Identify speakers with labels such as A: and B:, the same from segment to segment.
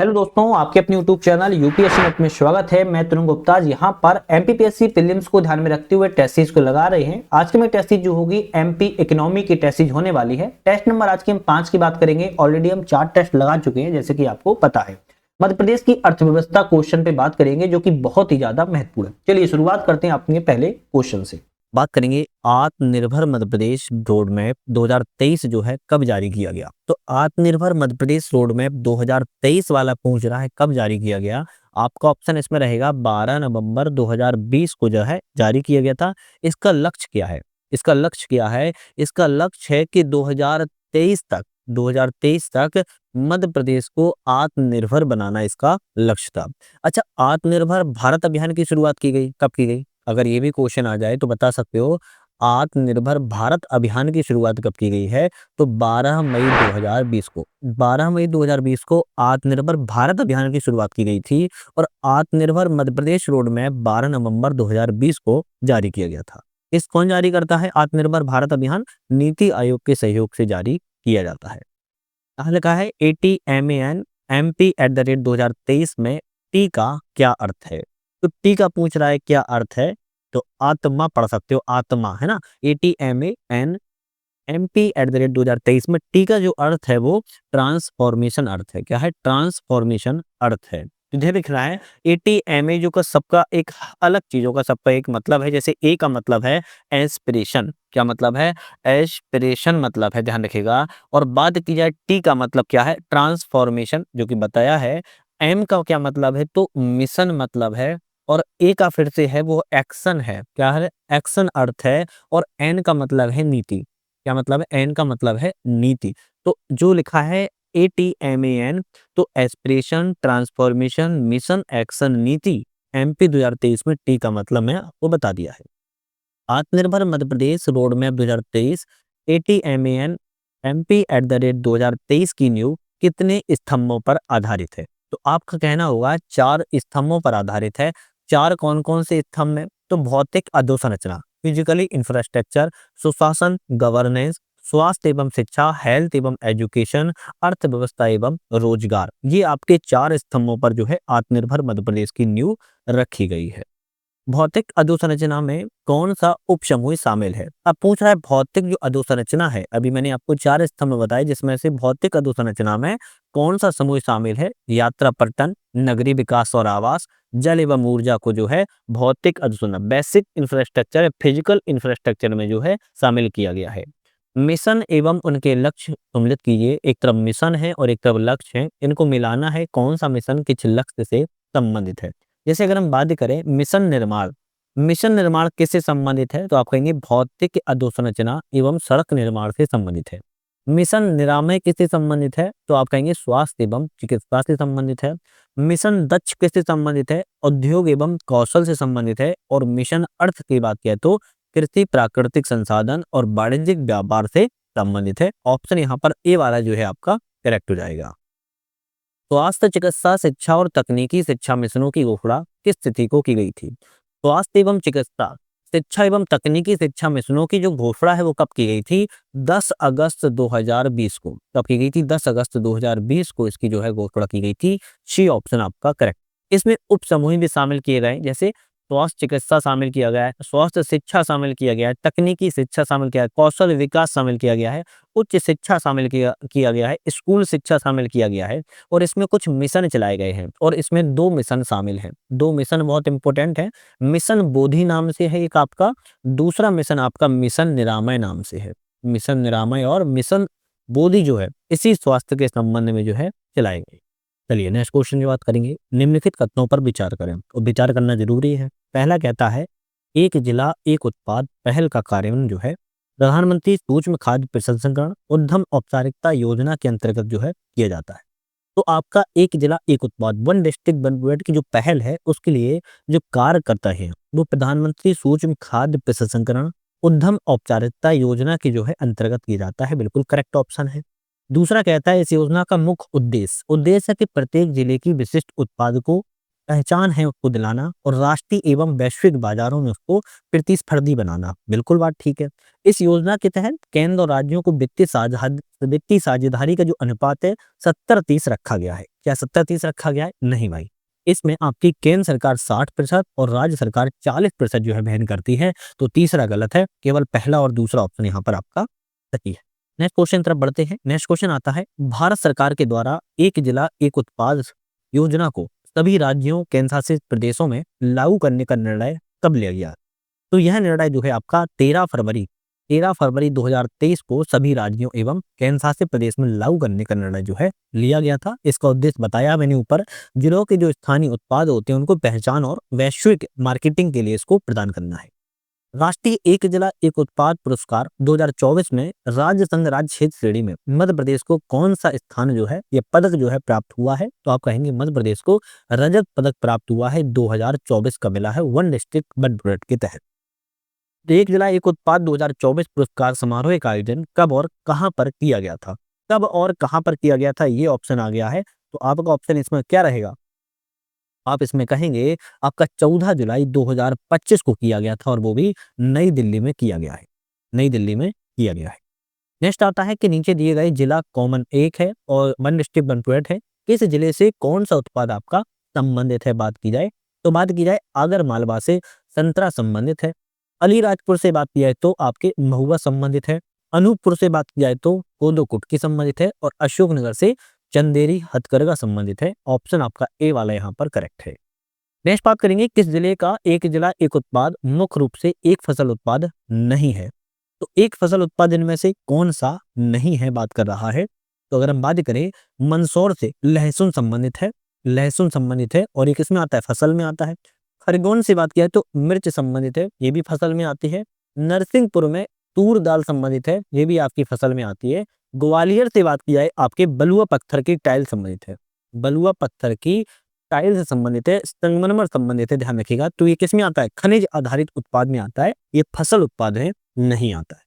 A: Hello दोस्तों, आपके अपने यूट्यूब चैनल यूपीएससी नेट में स्वागत है। मैं तरुण गुप्ता। यहाँ पर एमपीपीएससी प्रीलिम्स को ध्यान में रखते हुए टेस्ट सीरीज को लगा रहे हैं। आज की में टेस्ट सीरीज जो होगी एमपी इकोनॉमी की टेस्ट सीरीज होने वाली है। टेस्ट नंबर आज की हम 5 की बात करेंगे। ऑलरेडी हम 4 टेस्ट लगा चुके हैं, जैसे कि आपको पता है। मध्य प्रदेश की अर्थव्यवस्था क्वेश्चन पे बात करेंगे, जो कि बहुत ही ज्यादा महत्वपूर्ण है। चलिए शुरुआत करते हैं अपने पहले क्वेश्चन से। बात करेंगे आत्मनिर्भर मध्य प्रदेश रोड मैप 2023 जो है कब जारी किया गया। तो आत्मनिर्भर मध्य प्रदेश रोड मैप 2023 वाला पूछ रहा है कब जारी किया गया। आपका ऑप्शन इसमें रहेगा 12 नवंबर 2020 को जो है जारी किया गया था। इसका लक्ष्य क्या है? इसका लक्ष्य है कि 2023 तक मध्य प्रदेश को आत्मनिर्भर बनाना इसका लक्ष्य था। अच्छा, आत्मनिर्भर भारत अभियान की शुरुआत की गई कब की गई? अगर ये भी क्वेश्चन आ जाए तो बता सकते हो आत्मनिर्भर भारत अभियान की शुरुआत कब की गई है। तो 12 मई 2020 को आत्मनिर्भर भारत अभियान की शुरुआत की गई थी और आत्मनिर्भर मध्य प्रदेश रोड मैप 12 नवंबर 2020 को जारी किया गया था। इस कौन जारी करता है आत्मनिर्भर भारत अभियान? नीति आयोग के सहयोग से जारी किया जाता है। यहाँ लिखा है ATMAN MP@ 2023 में टी का क्या अर्थ है? तो टी का पूछ रहा है क्या अर्थ है, तो आत्मा पढ़ सकते हो, आत्मा है ना। ATMAN MP@ 2023 में टी का जो अर्थ है वो ट्रांसफॉर्मेशन अर्थ है। क्या है? ट्रांसफॉर्मेशन अर्थ है। तुझे दिख रहा है ATMA जो का सबका एक अलग चीजों का सबका एक मतलब है। जैसे ए का मतलब है एस्पिरेशन। क्या मतलब है? एस्पिरेशन मतलब है, ध्यान रखिएगा। और बात की जाए टी का मतलब क्या है? ट्रांसफॉर्मेशन, जो कि बताया है। एम का क्या मतलब है? तो मिशन मतलब है। और ए का फिर से है वो एक्शन है। क्या है? एक्शन अर्थ है। और एन का मतलब है नीति। क्या मतलब है? एन का मतलब है नीति। तो जो लिखा है ATMAN, तो एस्पिरेशन, ट्रांसफॉर्मेशन, मिशन, एक्शन, नीति, MP 2023 में टी का मतलब मैं आपको बता दिया है। आत्मनिर्भर Madhya Pradesh road map 2023 ATMAN MP@ 2023 की नींव कितने स्तंभों पर आधारित है? तो आपका कहना होगा 4 स्तंभों पर आधारित है। 4 कौन कौन से स्तंभ में? तो भौतिक अधोसंरचना, फिजिकली इंफ्रास्ट्रक्चर, सुशासन गवर्नेंस, स्वास्थ्य एवं शिक्षा, हेल्थ एवं एजुकेशन, अर्थव्यवस्था एवं रोजगार। ये आपके 4 स्तंभों पर जो है आत्मनिर्भर मध्य प्रदेश की नींव रखी गई है। भौतिक अधोसंरचना में कौन सा उपसमूह शामिल है? अब पूछ रहा है भौतिक जो अधोसंरचना है, अभी मैंने आपको 4 स्तंभ बताए, जिसमें से भौतिक अधोसंरचना में कौन सा समूह शामिल है? यात्रा पर्यटन, नगरीय विकास और आवास, जल एवं ऊर्जा को जो है भौतिक अधोसंरचना, बेसिक इंफ्रास्ट्रक्चर, फिजिकल इंफ्रास्ट्रक्चर में जो है शामिल किया गया है। मिशन एवं उनके लक्ष्य सम्मिलित कीजिए। एक तरफ मिशन है और एक तरफ लक्ष्य है, इनको मिलाना है। कौन सा मिशन किस लक्ष्य से संबंधित है? जैसे अगर हम बात करें मिशन निर्माण किससे संबंधित है? तो आप कहेंगे भौतिक अधोसंरचना एवं सड़क निर्माण से संबंधित है। मिशन निरामय किससे संबंधित है? तो आप कहेंगे स्वास्थ्य एवं चिकित्सा से संबंधित है। मिशन दक्ष किससे संबंधित है? उद्योग एवं कौशल से संबंधित है। और मिशन अर्थ की बात किया तो कृषि, प्राकृतिक संसाधन और वाणिज्यिक व्यापार से संबंधित है। ऑप्शन यहाँ पर ए वाला जो है आपका करेक्ट हो जाएगा। स्वास्थ्य, चिकित्सा, शिक्षा और तकनीकी शिक्षा मिशनों की घोषणा किस तिथि को की गई थी? स्वास्थ्य एवं चिकित्सा, शिक्षा एवं तकनीकी शिक्षा मिशनों की जो घोषणा है वो कब की गई थी? 10 अगस्त 2020 को। कब की गई थी? 10 अगस्त 2020 को इसकी जो है घोषणा की गई थी। सी ऑप्शन आपका करेक्ट। इसमें उप समूह भी शामिल किए गए, जैसे स्वास्थ्य चिकित्सा शामिल किया गया है, स्वास्थ्य शिक्षा शामिल किया गया है, तकनीकी शिक्षा शामिल किया है, कौशल विकास शामिल किया गया है, उच्च शिक्षा शामिल किया गया है, स्कूल शिक्षा शामिल किया गया है। और इसमें कुछ मिशन चलाए गए हैं और इसमें 2 मिशन शामिल हैं। 2 मिशन बहुत इंपॉर्टेंट है। मिशन बोधि नाम से है एक आपका, दूसरा मिशन आपका मिशन निरामय नाम से है। मिशन निरामय और मिशन बोधि जो है इसी स्वास्थ्य के संबंध में जो है चलाए गए। चलिए नेक्स्ट क्वेश्चन की बात करेंगे। निम्नलिखित कथनों पर विचार करें, और विचार करना जरूरी है। पहला कहता है एक जिला एक उत्पाद पहल का कार्यान्वयन जो है प्रधानमंत्री सूक्ष्म खाद्य प्रसंस्करण उद्यम औपचारिकता योजना के अंतर्गत जो है किया जाता है। तो आपका एक जिला एक उत्पाद, वन डिस्ट्रिक्ट वन प्रोडक्ट की जो पहल है उसके लिए जो कार्य करता है वो प्रधानमंत्री सूक्ष्म खाद्य प्रसंस्करण उद्यम औपचारिकता योजना के जो है अंतर्गत किया जाता है। बिल्कुल करेक्ट ऑप्शन है। दूसरा कहता है इस योजना का मुख्य उद्देश्य है कि प्रत्येक जिले की विशिष्ट उत्पाद को पहचान है उसको दिलाना और राष्ट्रीय एवं वैश्विक बाजारों में उसको प्रतिस्पर्धी बनाना। बिल्कुल बात ठीक है। इस योजना के तहत केंद्र और राज्यों को वित्तीय साझेदारी का जो अनुपात है 70-30 रखा गया है। क्या 70-30 रखा गया है? नहीं भाई। इसमें आपकी केंद्र सरकार 60% और राज्य सरकार 40% जो है वहन करती है। तो तीसरा गलत है, केवल पहला और दूसरा ऑप्शन यहाँ पर आपका सही है। नेक्स्ट क्वेश्चन तरफ बढ़ते हैं। नेक्स्ट क्वेश्चन आता है, भारत सरकार के द्वारा एक जिला एक उत्पाद योजना को सभी राज्यों केंद्र शासित प्रदेशों में लागू करने का निर्णय कब लिया गया? तो यह निर्णय जो है आपका 13 फरवरी 2023 को सभी राज्यों एवं केंद्र शासित प्रदेश में लागू करने का निर्णय जो है लिया गया था। इसका उद्देश्य बताया मैंने ऊपर, जिलों के जो स्थानीय उत्पाद होते हैं उनको पहचान और वैश्विक मार्केटिंग के लिए इसको प्रदान करना है। राष्ट्रीय एक जिला एक उत्पाद पुरस्कार 2024 में राज्य संघ राज्य क्षेत्र श्रेणी में मध्य प्रदेश को कौन सा स्थान जो है ये पदक जो है प्राप्त हुआ है? तो आप कहेंगे मध्य प्रदेश को रजत पदक प्राप्त हुआ है, 2024 का मिला है वन डिस्ट्रिक्ट वन प्रोडक्ट के तहत। एक जिला एक उत्पाद 2024 पुरस्कार समारोह का आयोजन कब और कहां पर किया गया था? कब और कहां पर किया गया था, ये ऑप्शन आ गया है। तो आपका ऑप्शन इसमें क्या रहेगा? आप इसमें कहेंगे आपका 14 जुलाई 2025 को किया गया था और वो भी नई दिल्ली में किया गया है। नई दिल्ली में किया गया है। नेक्स्ट आता है कि नीचे दिए गए जिला कॉमन एक है और वन डिस्ट्रिक्ट वन प्रोडक्ट है। किस जिले से कौन सा उत्पाद आपका संबंधित है? बात की जाए तो बात की जाए आगर मालवा से संतरा संबंधित है। अलीराजपुर से बात की जाए तो आपके महुआ संबंधित है। अनूपपुर से बात की जाए तो कोदो कुटकी संबंधित है और अशोकनगर से चंदेरी हथकरघा संबंधित है। ऑप्शन आपका ए वाला यहाँ पर करेक्ट है। नेक्स्ट बात करेंगे, किस जिले का एक जिला एक उत्पाद मुख्य रूप से एक फसल उत्पाद नहीं है? तो एक फसल उत्पाद इनमें से कौन सा नहीं है बात कर रहा है? तो अगर हम बात करें मंदसौर से लहसुन संबंधित है, लहसुन संबंधित है और ये किसमें आता है? फसल में आता है। खरगोन से बात किया तो मिर्च संबंधित है, ये भी फसल में आती है। नरसिंहपुर में तूर दाल संबंधित है, ये भी आपकी फसल में आती है। ग्वालियर से बात की जाए आपके बलुआ पत्थर की टाइल संबंधित है, बलुआ पत्थर की टाइल से संबंधित है, संगमरमर संबंधित है, ध्यान रखिएगा। तो ये किसमें आता है? खनिज आधारित उत्पाद में आता है, ये फसल उत्पाद में नहीं आता है।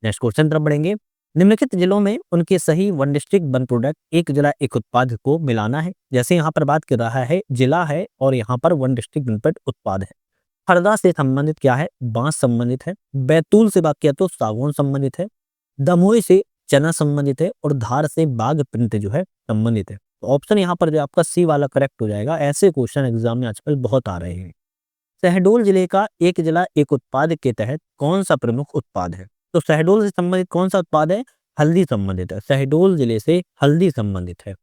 A: नेक्स्ट क्वेश्चन तरफ बढ़ेंगे। निम्नलिखित जिलों में उनके सही वन डिस्ट्रिक्ट वन प्रोडक्ट एक जिला एक उत्पाद को मिलाना है। जैसे यहाँ पर बात कर रहा है जिला है और यहाँ पर वन डिस्ट्रिक्ट वन प्रोडक्ट उत्पाद है। हरदा से संबंधित क्या है? बांस संबंधित है। बैतूल से बात किया तो सागौन संबंधित है। दमोह से चना संबंधित है और धार से बाघ प्रिंट जो है संबंधित है। तो ऑप्शन यहाँ पर जो आपका सी वाला करेक्ट हो जाएगा। ऐसे क्वेश्चन एग्जाम में आजकल बहुत आ रहे हैं। शहडोल जिले का एक जिला एक उत्पाद के तहत कौन सा प्रमुख उत्पाद है? तो शहडोल से संबंधित कौन सा उत्पाद है? हल्दी संबंधित है। शहडोल जिले से हल्दी संबंधित है।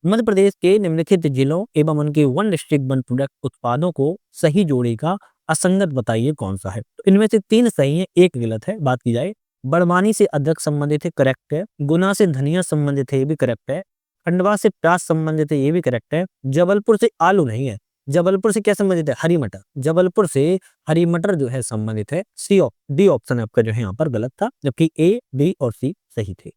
A: मध्य प्रदेश के निम्नलिखित जिलों एवं उनके वन डिस्ट्रिक्ट वन प्रोडक्ट उत्पादों को सही जोड़ी का असंगत बताइए कौन सा है? तो इनमें से 3 सही है, 1 गलत है। बात की जाए बड़वानी से अदरक संबंधित है, करेक्ट है। गुना से धनिया संबंधित है, ये भी करेक्ट है। खंडवा से प्याज संबंधित है, ये भी करेक्ट है। जबलपुर से आलू नहीं है। जबलपुर से क्या संबंधित है? हरी मटर। जबलपुर से हरी मटर जो है संबंधित है। डी ऑप्शन आपका जो है यहाँ पर गलत था, जबकि ए, बी और सी सही थे।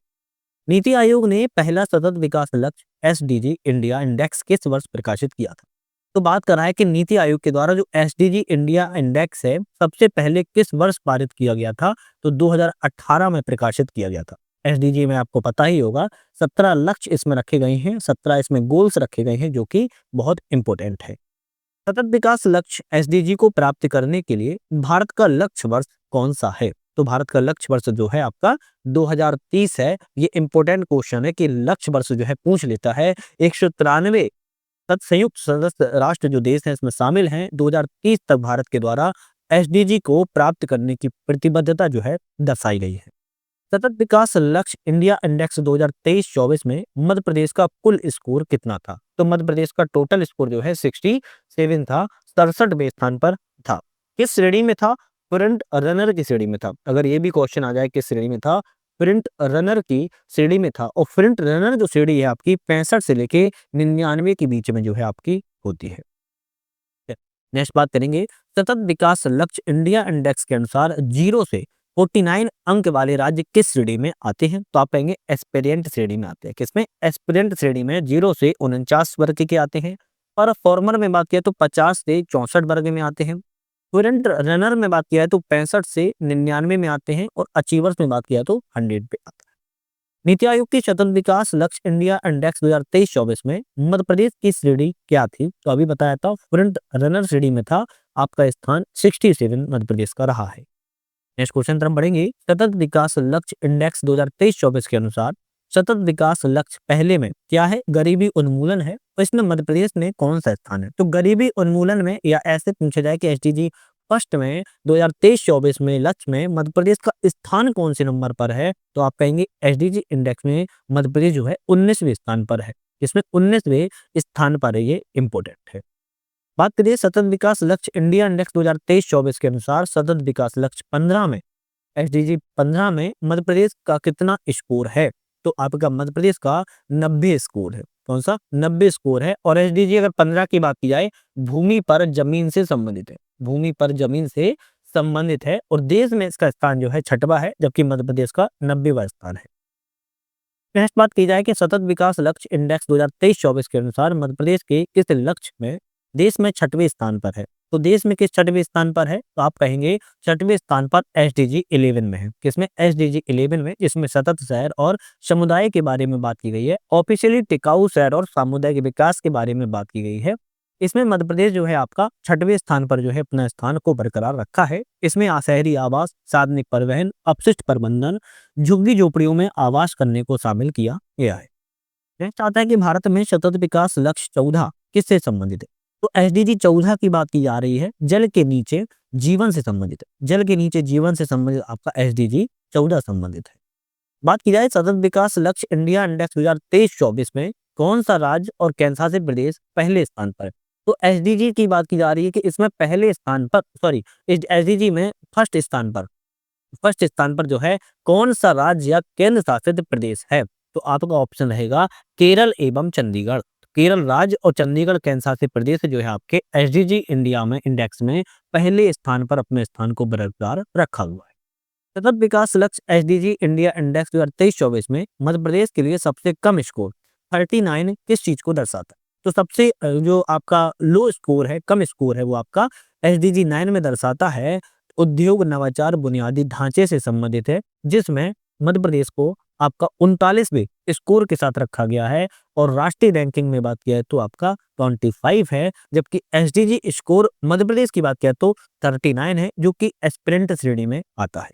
A: नीति आयोग ने पहला सतत विकास लक्ष्य एसडीजी इंडिया इंडेक्स किस वर्ष प्रकाशित किया था? तो बात कर रहा है कि नीति आयोग के द्वारा जो एसडीजी इंडिया इंडेक्स है सबसे पहले किस वर्ष पारित किया गया था? तो 2018 में प्रकाशित किया गया था। एसडीजी में आपको पता ही होगा 17 लक्ष्य इसमें रखे गए हैं, 17 इसमें गोल्स रखे गए हैं जो कि बहुत इंपॉर्टेंट है। सतत विकास लक्ष्य एसडीजी को प्राप्त करने के लिए भारत का लक्ष्य वर्ष कौन सा है? तो भारत का लक्ष्य वर्ष जो है आपका 2030 है। ये इंपॉर्टेंट क्वेश्चन है कि लक्ष्य वर्ष जो है पूछ लेता है। 193 संयुक्त सदस्य राष्ट्र जो देश हैं इसमें शामिल हैं। 2030 तक भारत के द्वारा एसडीजी को प्राप्त करने की प्रतिबद्धता जो है दर्शाई गई है। सतत विकास लक्ष्य इंडिया इंडेक्स 2023-24 में मध्य प्रदेश का कुल स्कोर कितना था? तो मध्य प्रदेश का टोटल स्कोर जो है 67 था, 67वें स्थान पर था। किस श्रेणी में था? फ्रंट रनर की श्रेणी में था। अगर ये भी क्वेश्चन आ जाए किस श्रेणी में था? फ्रंट रनर की श्रेणी में था। और फ्रंट रनर जो श्रेणी है आपकी 65 से लेके 99 के बीच में जो है आपकी होती है। नेक्स्ट बात करेंगे, सतत विकास लक्ष्य इंडिया इंडेक्स के अनुसार 0 से 49 अंक वाले राज्य किस श्रेणी में आते हैं? तो आप कहेंगे एस्पिरेंट श्रेणी में आते हैं। किसमें? एस्पिरेंट श्रेणी में 0 से 49 वर्ग के आते हैं। परफॉर्मर में बात किया तो 50 से 64 वर्ग में आते हैं। फ्रंट रनर में बात किया है तो 65 से 99 में आते हैं और अचीवर्स में बात किया तो 100 पे आता है। नीति आयोग की सतत विकास लक्ष्य इंडिया इंडेक्स 2023-24 में मध्य प्रदेश की श्रेणी क्या थी? तो अभी बताया था फ्रंट रनर श्रेणी में था, आपका स्थान 67 मध्य प्रदेश का रहा है। नेक्स्ट क्वेश्चन तरफ बढ़ेंगे। सतत विकास लक्ष्य इंडेक्स 2023-24 के अनुसार सतत विकास लक्ष्य पहले में क्या है? गरीबी उन्मूलन है। तो इसमें मध्य प्रदेश ने कौन सा स्थान है? तो गरीबी उन्मूलन में या ऐसे पूछा जाए कि एसडीजी फर्स्ट में 2023-24 में लक्ष्य में मध्य प्रदेश का स्थान कौन से नंबर पर है? तो आप कहेंगे एसडीजी इंडेक्स में मध्य प्रदेश जो है 19वें स्थान पर है। इसमें 19वें स्थान पर है, ये इंपॉर्टेंट है। बात करिए सतत विकास लक्ष्य इंडिया इंडेक्स 2023-24 के अनुसार सतत विकास लक्ष्य 15 में एसडीजी 15 में मध्य प्रदेश का कितना स्कोर है? तो आपका मध्य प्रदेश का 90 स्कोर है। कौन सा? 90 स्कोर है। और एसडीजी अगर 15 की बात की जाए, भूमि पर जमीन से संबंधित है, भूमि पर जमीन से संबंधित है और देश में इसका स्थान जो है 6वां है, जबकि मध्य प्रदेश का 90वां स्थान है। नेक्स्ट बात की जाए कि सतत विकास लक्ष्य इंडेक्स 2023-24 के अनुसार मध्य प्रदेश के किस लक्ष्य में देश में 6वें स्थान पर है? तो देश में किस 6वें स्थान पर है? तो आप कहेंगे 6वें स्थान पर एसडीजी 11 में है। किसमें? एसडीजी 11 में, जिसमें सतत शहर और समुदाय के बारे में बात की गई है। ऑफिशियली टिकाऊ शहर और सामुदायिक विकास के बारे में बात की गई है। इसमें मध्य प्रदेश जो है आपका 6वें स्थान पर जो है अपना स्थान को बरकरार रखा है। इसमें शहरी आवास, सार्वजनिक परिवहन, अपशिष्ट प्रबंधन, झुग्गी झोपड़ियों में आवास करने को शामिल किया गया है। नेक्स्ट आता है कि भारत में सतत विकास लक्ष्य 14 किससे संबंधित है? तो एसडीजी 14 की बात की जा रही है, जल के नीचे जीवन से संबंधित है। जल के नीचे जीवन से संबंधित आपका एसडीजी 14 संबंधित है। बात की जाए सतत विकास लक्ष्य इंडिया इंडेक्स 2023-24 में कौन सा राज्य और केंद्र शासित प्रदेश पहले स्थान पर है? तो एसडीजी की बात की जा रही है कि इसमें पहले स्थान पर, सॉरी, इस एसडीजी में फर्स्ट स्थान पर जो है कौन सा राज्य या केंद्र शासित प्रदेश है? तो आपका ऑप्शन रहेगा केरल एवं चंडीगढ़। केरल राज्य और चंडीगढ़ केंद्र शासित प्रदेश जो है आपके एसडीजी इंडिया में इंडेक्स में पहले स्थान पर अपने स्थान को बरकरार रखा हुआ है। सतत विकास लक्ष्य एसडीजी इंडिया इंडेक्स 2023-24 में मध्य प्रदेश के लिए सबसे कम स्कोर 39 किस चीज को दर्शाता है? तो सबसे जो आपका लो स्कोर है, कम स्कोर है, वो आपका एसडीजी 9 में दर्शाता है उद्योग नवाचार बुनियादी ढांचे से संबंधित है, जिसमें मध्य प्रदेश को आपका 39वें स्कोर के साथ रखा गया है। और राष्ट्रीय रैंकिंग में बात किया है तो आपका 25 है, जबकि एसडीजी स्कोर मध्य प्रदेश की बात किया तो 39 है, जो कि एस्पिरेंट श्रेणी में आता है।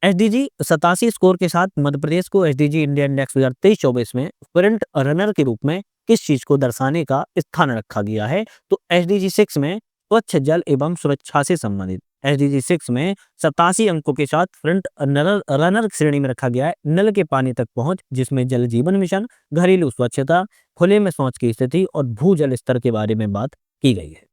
A: एसडीजी 87 स्कोर के साथ मध्य प्रदेश को एसडीजी इंडिया इंडेक्स 2023-24 में फ्रंट रनर के रूप में किस चीज को दर्शाने का स्थान रखा गया है? तो एसडीजी 6 में स्वच्छ जल एवं सुरक्षा से संबंधित, एसडीजी 6 में 87 अंकों के साथ फ्रंट रनर श्रेणी में रखा गया है नल के पानी तक पहुंच, जिसमें जल जीवन मिशन, घरेलू स्वच्छता, खुले में शौच की स्थिति और भूजल स्तर के बारे में बात की गई है।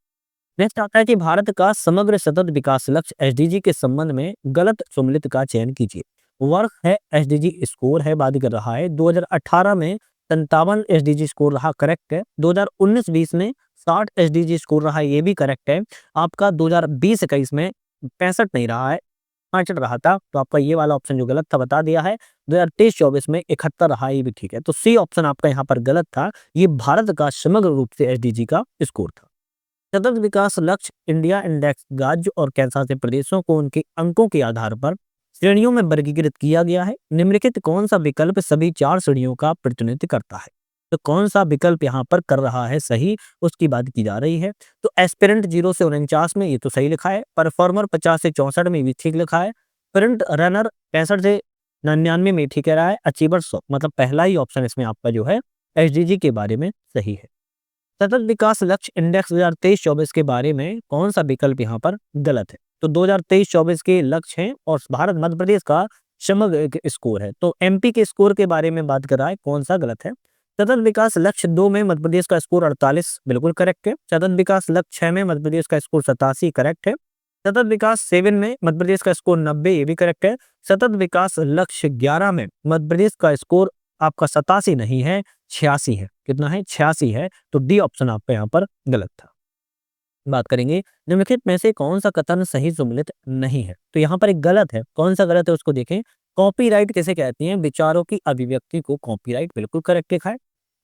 A: नेक्स्ट आता है कि भारत का समग्र सतत विकास लक्ष्य एसडीजी के संबंध में गलत सम्मिलित का चयन कीजिए। वर्क है, एसडीजी स्कोर है, बात कर रहा है 2018 में 57 एसडीजी स्कोर रहा, करेक्ट है। 2019-20 में 60 एसडीजी स्कोर रहा, ये भी करेक्ट है। आपका 2020-21 में 65 नहीं रहा है, 65 रहा था, तो आपका ये वाला ऑप्शन जो गलत था बता दिया है। 2023-24 में 71 रहा, ये भी ठीक है। तो सी ऑप्शन आपका यहाँ पर गलत था, ये भारत का समग्र रूप से एसडीजी का स्कोर था। सतत विकास लक्ष्य इंडिया इंडेक्स राज्य और केंद्र शासित प्रदेशों को उनके अंकों के आधार पर श्रेणियों में वर्गीकृत किया गया है। निम्नलिखित कौन सा विकल्प सभी 4 श्रेणियों का प्रतिनिधित्व करता है? तो कौन सा विकल्प यहाँ पर कर रहा है सही, उसकी बात की जा रही है। तो एस्पिरेंट 0 से 49 में ये तो सही लिखा है। परफॉर्मर 50 से 64 में भी ठीक लिखा है। फ्रंट रनर 65 से 99 में ठीक कह रहा है। अचीवर 100, मतलब पहला ही ऑप्शन इसमें आपका जो है एसडीजी के बारे में सही है। सतत विकास लक्ष्य इंडेक्स 2023-24 के बारे में कौन सा विकल्प यहाँ पर गलत है? तो 2023-24 के लक्ष्य हैं और भारत मध्य प्रदेश का समग्र स्कोर है। तो एमपी के स्कोर के बारे में बात कर रहा है, कौन सा गलत है? सतत विकास लक्ष्य 2 में मध्य प्रदेश का स्कोर 48 बिल्कुल करेक्ट है। सतत विकास लक्ष्य 6 में मध्य प्रदेश का स्कोर 87 करेक्ट है। सतत विकास 7 में मध्य प्रदेश का स्कोर 90, ये भी करेक्ट है। सतत विकास लक्ष्य 11 में मध्य प्रदेश का स्कोर आपका 87 नहीं है, 86 है। कितना है? 86 है। तो डी ऑप्शन आपका यहाँ पर गलत था। बात करेंगे निम्नलिखित में से कौन सा कथन सही सम्मिलित नहीं है? तो यहाँ पर एक गलत है, कौन सा गलत है उसको देखें। कॉपीराइट किसे कहती है? विचारों की अभिव्यक्ति को कॉपीराइट, बिल्कुल करेक्ट लिखा है।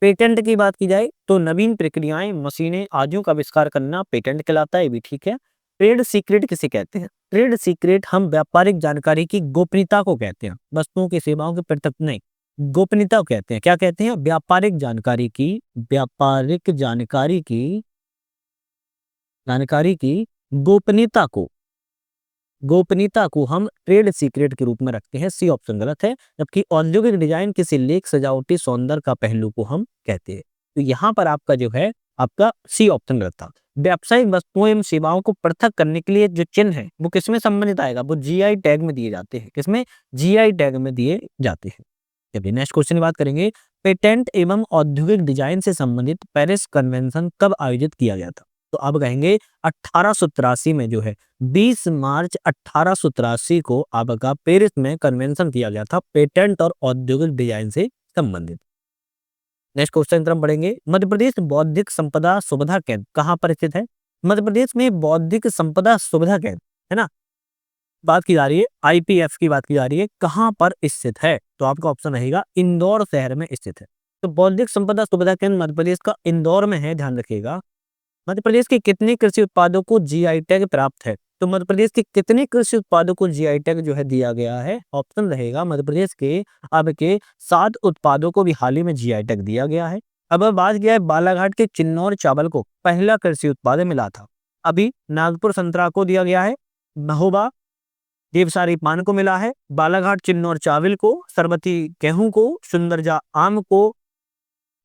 A: पेटेंट की बात की जाए तो नवीन प्रक्रियाएं, मशीनें आदियों का आविष्कार करना पेटेंट कहलाता है, ये भी ठीक है। ट्रेड सीक्रेट किसे कहते हैं? ट्रेड सीक्रेट हम व्यापारिक जानकारी की गोपनीयता को कहते हैं। वस्तुओं की सेवाओं की पृथक नहीं, गोपनीयता को कहते हैं। क्या कहते हैं? व्यापारिक जानकारी की गोपनीयता को हम ट्रेड सीक्रेट के रूप में रखते हैं। सी ऑप्शन गलत है। जबकि औद्योगिक डिजाइन किसी लेख, सजावटी, सौंदर्य का पहलू को हम कहते हैं। तो यहाँ पर आपका जो है, आपका सी ऑप्शन गलत था। व्यावसायिक वस्तुओं एवं सेवाओं को पृथक करने के लिए जो चिन्ह है वो किसमें संबंधित आएगा? वो जीआई टैग में दिए जाते हैं। किसमें? जीआई टैग में दिए जाते हैं। चलिए नेक्स्ट क्वेश्चन की बात करेंगे। पेटेंट एवं औद्योगिक डिजाइन से संबंधित पेरिस कन्वेंशन कब आयोजित किया गया था? तो अब कहेंगे 1883 में जो है 20 मार्च 1883 को आपका पेरिस में कन्वेंशन किया गया था पेटेंट और औद्योगिक डिजाइन से संबंधित। नेक्स्ट क्वेश्चन की तरफ बढ़ेंगे। मध्य प्रदेश बौद्धिक संपदा सुविधा केंद्र कहाँ पर स्थित है? मध्य प्रदेश में बौद्धिक संपदा सुविधा केंद्र, है ना, बात की जा रही है, आईपीएफ की बात की जा रही है, कहाँ पर स्थित है? तो आपका ऑप्शन रहेगा इंदौर शहर में स्थित है। तो बौद्धिक संपदा सुविधा केंद्र मध्य प्रदेश का इंदौर में है, ध्यान रखिएगा। मध्य प्रदेश के कितने कृषि उत्पादों को जीआई टैग प्राप्त है? तो मध्य प्रदेश के कितने कृषि उत्पादों को जीआई टैग जो है दिया गया है? ऑप्शन रहेगा मध्य प्रदेश के आपके 7 उत्पादों को भी हाल ही में जीआई टैग दिया गया है। अब बात किया है बालाघाट के चिन्नौर चावल को पहला कृषि उत्पाद मिला था। अभी नागपुर संतरा को दिया गया है, महोबा देवसारी पान को मिला है, बालाघाट चिन्नौर चावल को, सरबती गेहूं को, सुंदरजा आम को,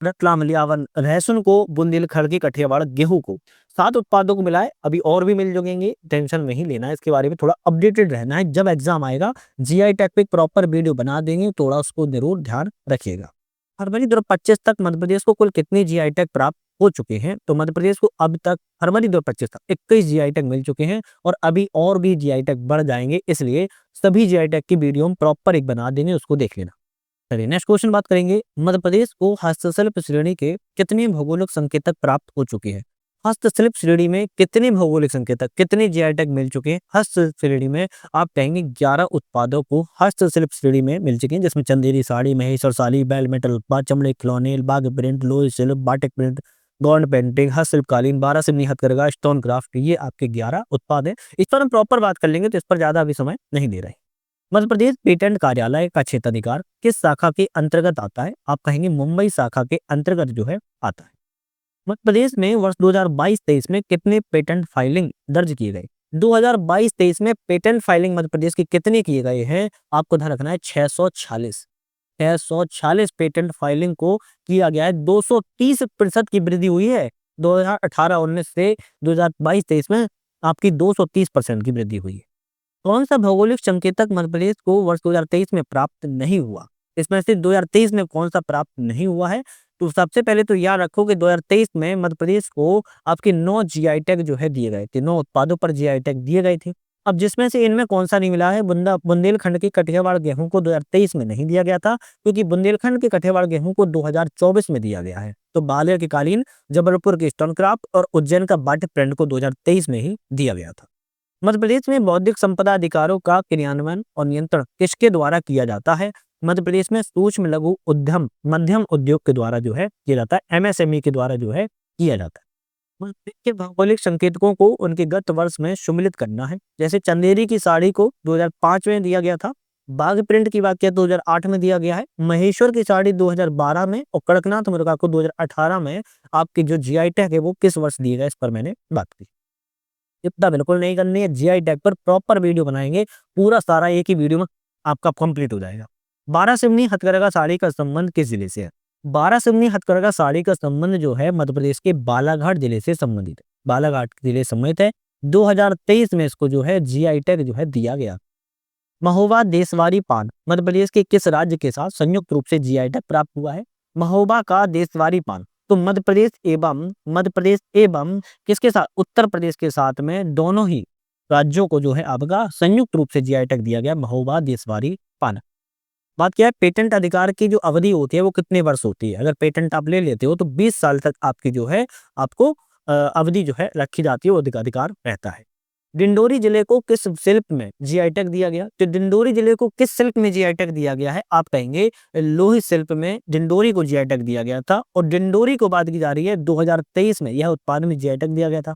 A: रतलाम लियावन लहसुन को, बुंदेलखंड की कठियावाड़ गेहूं को। 7 उत्पादों को मिला है, अभी और भी मिल जाएंगे, टेंशन नहीं लेना है, इसके बारे में थोड़ा अपडेटेड रहना है। जब एग्जाम आएगा जीआई टैग पे प्रॉपर वीडियो बना देंगे, थोड़ा उसको जरूर ध्यान रखिएगा। फरवरी 2025 तक मध्य प्रदेश को कुल कितने जीआई टैग प्राप्त हो चुके हैं? तो मध्य प्रदेश को अब तक फरवरी 2025 तक 21 जीआई टैग मिल चुके हैं और अभी और भी जीआई टैग बढ़ जाएंगे, इसलिए सभी जीआई टैग की वीडियो हम प्रॉपर एक बना देंगे, उसको देख लेना। चलिए नेक्स्ट क्वेश्चन बात करेंगे। मध्य प्रदेश को हस्तशिल्प श्रेणी के कितने भौगोलिक संकेतक प्राप्त हो चुके हैं? हस्तशिल्प श्रेणी में कितने भौगोलिक संकेतक, कितने जीआई टैग मिल चुके हैं? हस्त श्रेणी में आप कहेंगे 11 उत्पादों को हस्तशिल्प श्रेणी में मिल चुके हैं, जिसमें चंदेरी साड़ी, महेश्वर साड़ी, बेल मेटल उत्पाद, चमड़े खिलौने, बाघ प्रिंट, लोई शिल्प, बाटिक प्रिंट, गौंड पेंटिंग, हस्तशिल्प कालीन, 12 सिमनी हथकरघा, स्टोन क्राफ्ट, ये आपके 11 उत्पाद हैं। इस पर हम प्रॉपर बात कर लेंगे, तो इस पर ज्यादा अभी समय नहीं दे रहे। मध्य प्रदेश पेटेंट कार्यालय का क्षेत्राधिकार किस शाखा के अंतर्गत आता है? आप कहेंगे मुंबई शाखा के अंतर्गत जो है आता है। मध्य प्रदेश में वर्ष 2022-23 में कितने पेटेंट फाइलिंग दर्ज किए गए? 2022-23 में पेटेंट फाइलिंग मध्य प्रदेश के कितने किए गए हैं? आपको ध्यान रखना है 646। 646 पेटेंट फाइलिंग को किया गया है, 230% की वृद्धि हुई है। 2018-19 से 2022-23 में आपकी 230% की वृद्धि हुई है। कौन सा भौगोलिक संकेतक मध्य प्रदेश को वर्ष 2023 में प्राप्त नहीं हुआ? इसमें से 2023 में कौन सा प्राप्त नहीं हुआ है? तो सबसे पहले तो याद रखो कि 2023 में मध्य प्रदेश को आपके 9 जीआई टैग जो है दिए गए थे, 9 उत्पादों पर जीआई टैग दिए गए थे। अब जिसमें से इनमें कौन सा नहीं मिला है? बुंदेलखंड के कठियावाड़ गेहूं को 2023 में नहीं दिया गया था, क्योंकि बुंदेलखंड के कठियावाड़ गेहूं को 2024 में दिया गया है। तो ग्वालियर के कालीन, जबलपुर के स्टोन क्राफ्ट और उज्जैन का बाटिक प्रिंट को 2023 में ही दिया गया था। मध्य प्रदेश में बौद्धिक संपदा अधिकारों का क्रियान्वयन और नियंत्रण किसके द्वारा किया जाता है? मध्य प्रदेश में सूक्ष्म लघु उद्यम मध्यम उद्योग के द्वारा जो है किया जाता है, एमएसएमई के द्वारा जो है किया जाता है। मध्य प्रदेश के भौगोलिक संकेतकों को उनके गत वर्ष में सम्मिलित करना है। जैसे चंदेरी की साड़ी को 2005 में दिया गया था, बाघ प्रिंट की बात किया 2008 में दिया गया है, महेश्वर की साड़ी 2012 में और कड़कनाथ मुर्गा को 2018 में आपकी जो जीआई टैग है वो किस वर्ष दिए गए, इस पर मैंने बात की। चिंता बिल्कुल नहीं करनी है, जीआई टैग पर प्रॉपर वीडियो बनाएंगे, पूरा सारा एक ही वीडियो में आपका कंप्लीट हो जाएगा। 12 सिमनी हथकरघा साड़ी का संबंध किस जिले से है? 12 सिमनी हथकरघा साड़ी का संबंध जो है मध्य प्रदेश के बालाघाट जिले से संबंधित है, बालाघाट जिले से संबंधित है। 2023 में इसको जो है जीआई टैग जो है दिया गया। महोबा देशवारी पान मध्य प्रदेश के किस राज्य के साथ संयुक्त रूप से जीआई टैग प्राप्त हुआ है? महोबा का देशवारी पान तो मध्य प्रदेश एवं किसके साथ? उत्तर प्रदेश के साथ में दोनों ही राज्यों को जो है आपका संयुक्त रूप से जीआई टैग दिया गया, महोबा देशवारी पान। बात क्या है, पेटेंट अधिकार की जो अवधि होती है वो कितने वर्ष होती है? अगर पेटेंट आप ले लेते हो तो 20 साल तक आपकी जो है आपको अवधि जो है रखी जाती है, वो अधिकार रहता है। डिंडोरी जिले को किस शिल्प में जीआई टैग दिया गया? तो डिंडोरी जिले को किस शिल्प में जीआई टैग दिया गया है? आप कहेंगे लोही शिल्प में डिंडोरी को जीआई टैग दिया गया था, और डिंडोरी को बात की जा रही है 2023 में यह उत्पाद में जीआई टैग दिया गया था।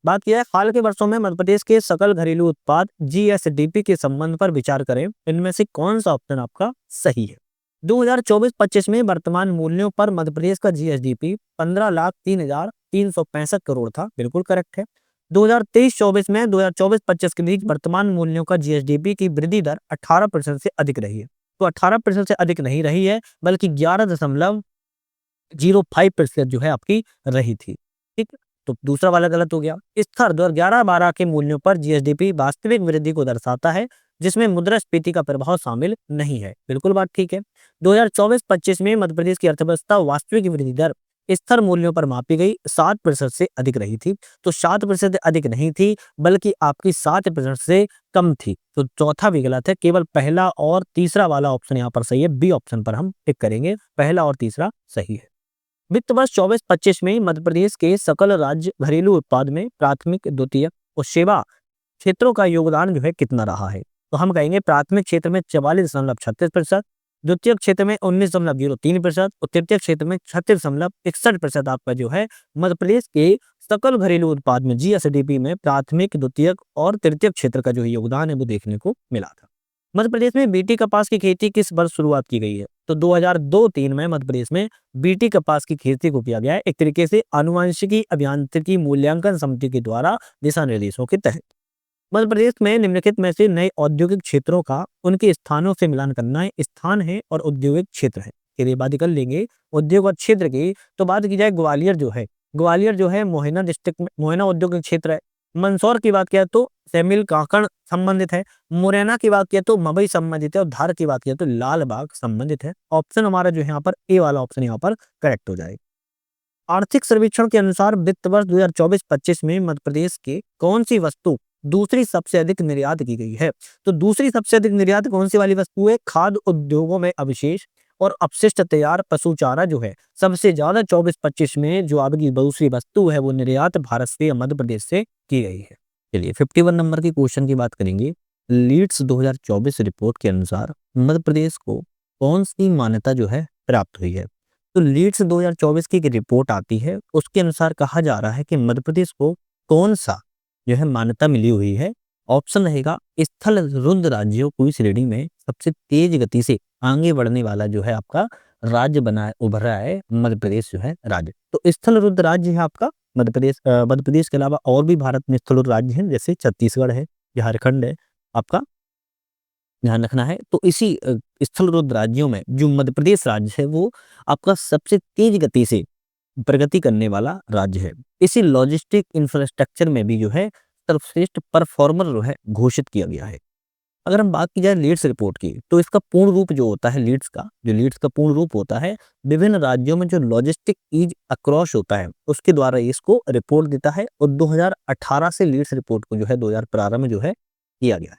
A: बात किया है हाल के वर्षों में मध्य प्रदेश के सकल घरेलू उत्पाद जीएसडीपी के संबंध पर विचार करें, इनमें से कौन सा ऑप्शन आपका सही है? 2024-25 में वर्तमान मूल्यों पर मध्य प्रदेश का जीएसडीपी 15,03,365 करोड़ था, बिल्कुल करेक्ट है। 2023-24 में 2024-25 के बीच वर्तमान मूल्यों का जीएसडीपी की वृद्धि दर 18% से अधिक रही है। तो 18% से अधिक नहीं रही है, बल्कि 11.05% जो है आपकी रही थी। ठीक, तो दूसरा वाला गलत हो गया। स्तर 2011-12 के मूल्यों पर जीएसडीपी वास्तविक वृद्धि को दर्शाता है, जिसमें मुद्रास्फीति का प्रभाव शामिल नहीं है। बिल्कुल बात ठीक है। 2024-25 में मध्य प्रदेश की अर्थव्यवस्था वास्तविक वृद्धि दर स्तर मूल्यों पर मापी गई 7% से अधिक रही थी। तो 7% से अधिक नहीं थी, बल्कि आपकी 7% से कम थी। तो चौथा भी गलत है, केवल पहला और तीसरा वाला ऑप्शन यहाँ पर सही है। बी ऑप्शन पर हम टिक करेंगे, पहला और तीसरा सही है। वित्त वर्ष 24-25 में मध्य प्रदेश के सकल राज्य घरेलू उत्पाद में प्राथमिक, द्वितीयक और सेवा क्षेत्रों का योगदान जो है कितना रहा है? तो हम कहेंगे प्राथमिक क्षेत्र में 44.36%, द्वितीय क्षेत्र में 19.03% और तृतीय क्षेत्र में 36.61% आपका जो है मध्य प्रदेश के सकल घरेलू उत्पाद में जीएसडीपी में प्राथमिक, द्वितीयक और तृतीय क्षेत्र का जो योगदान है वो देखने को मिला था। मध्य प्रदेश में बीटी कपास की खेती किस वर्ष शुरुआत की गई है? तो 2002-3 में मध्य प्रदेश में बीटी कपास की खेती को किया गया है, एक तरीके से आनुवंशिकी अभियांत्रिकी मूल्यांकन समिति के द्वारा दिशा निर्देशों के तहत। मध्य प्रदेश में निम्नलिखित में से नए औद्योगिक क्षेत्रों का उनके स्थानों से मिलान करना है। स्थान है और औद्योगिक क्षेत्र है, चलिए बात कर लेंगे उद्योग और क्षेत्र की। तो बात की जाए ग्वालियर जो है मोहना डिस्ट्रिक्ट में मोहना औद्योगिक क्षेत्र है। मंदसौर की बात किया तो सेमिल काकड़ संबंधित है। मुरैना की बात किया तो मवई संबंधित है और धार की बात किया तो लाल बाग संबंधित है। ऑप्शन हमारा जो है यहाँ पर ए वाला ऑप्शन यहाँ पर करेक्ट हो जाएगा। आर्थिक सर्वेक्षण के अनुसार वित्त वर्ष 2024-25 में मध्य प्रदेश के कौन सी वस्तु दूसरी सबसे अधिक निर्यात की गई है? तो दूसरी सबसे अधिक निर्यात कौन सी वाली वस्तु है? खाद्य उद्योगों में अवशेष और अपशिष्ट तैयार पशु चारा जो है सबसे ज्यादा 24-25 में जो आपकी दूसरी वस्तु है वो निर्यात भारत से मध्य प्रदेश से की गई है। चलिए 51 नंबर की क्वेश्चन की बात करेंगे। लीड्स 2024 रिपोर्ट के अनुसार मध्य प्रदेश को कौन सी मान्यता जो है प्राप्त हुई है? तो लीड्स 2024 की एक रिपोर्ट आती है, उसके अनुसार कहा जा रहा है कि मध्य प्रदेश को कौन सा जो है मान्यता मिली हुई है। ऑप्शन रहेगा स्थल रुद्ध राज्यों की श्रेणी में सबसे तेज गति से आगे बढ़ने वाला जो है आपका राज्य बना उभर रहा है मध्य प्रदेश जो है राज्य। तो स्थल रुद्ध राज्य है आपका मध्य प्रदेश। मध्य प्रदेश के अलावा और भी भारत में स्थल रुद्ध राज्य हैं, जैसे छत्तीसगढ़ है, झारखंड है, आपका ध्यान रखना है। तो इसी स्थल रुद्ध राज्यों में जो मध्य प्रदेश राज्य है वो आपका सबसे तेज गति से प्रगति करने वाला राज्य है। इसी लॉजिस्टिक इंफ्रास्ट्रक्चर में भी जो है सर्वश्रेष्ठ परफॉर्मर जो है घोषित किया गया है। अगर हम बात की जाए लीड्स रिपोर्ट की, तो इसका पूर्ण रूप जो होता है लीड्स का पूर्ण रूप होता है विभिन्न राज्यों में जो लॉजिस्टिक ईज अक्रॉस होता है उसके द्वारा इसको रिपोर्ट देता है। और 2018 से लीड्स रिपोर्ट को जो है 2015 में जो है किया गया है।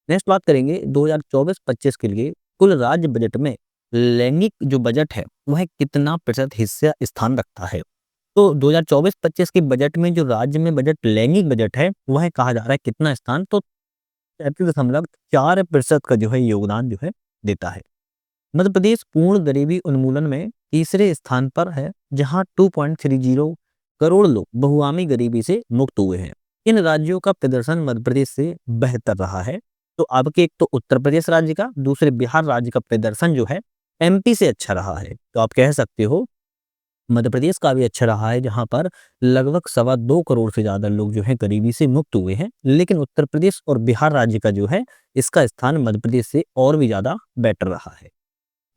A: नेक्स्ट बात करेंगे 2024-25 के लिए कुल राज्य बजट में लैंगिक जो बजट है वह कितना प्रतिशत हिस्सा स्थान रखता है? तो 2024-25 के बजट में जो राज्य में बजट लैंगिक बजट है वह कहा जा रहा है कितना स्थान? तो 33.4% का जो है योगदान जो है देता है। मध्य प्रदेश पूर्ण गरीबी उन्मूलन में तीसरे स्थान पर है, जहां 2.30 करोड़ लोग बहुआमी गरीबी से मुक्त हुए हैं। इन राज्यों का प्रदर्शन मध्य प्रदेश से बेहतर रहा है। तो आपके एक तो उत्तर प्रदेश राज्य का, दूसरे बिहार राज्य का प्रदर्शन जो है एमपी से अच्छा रहा है। तो आप कह सकते हो मध्य प्रदेश का भी अच्छा रहा है, जहां पर लगभग 2.25 करोड़ से ज्यादा लोग जो है गरीबी से मुक्त हुए हैं। लेकिन उत्तर प्रदेश और बिहार राज्य का जो है इसका स्थान मध्य प्रदेश से और भी ज्यादा बेटर रहा है।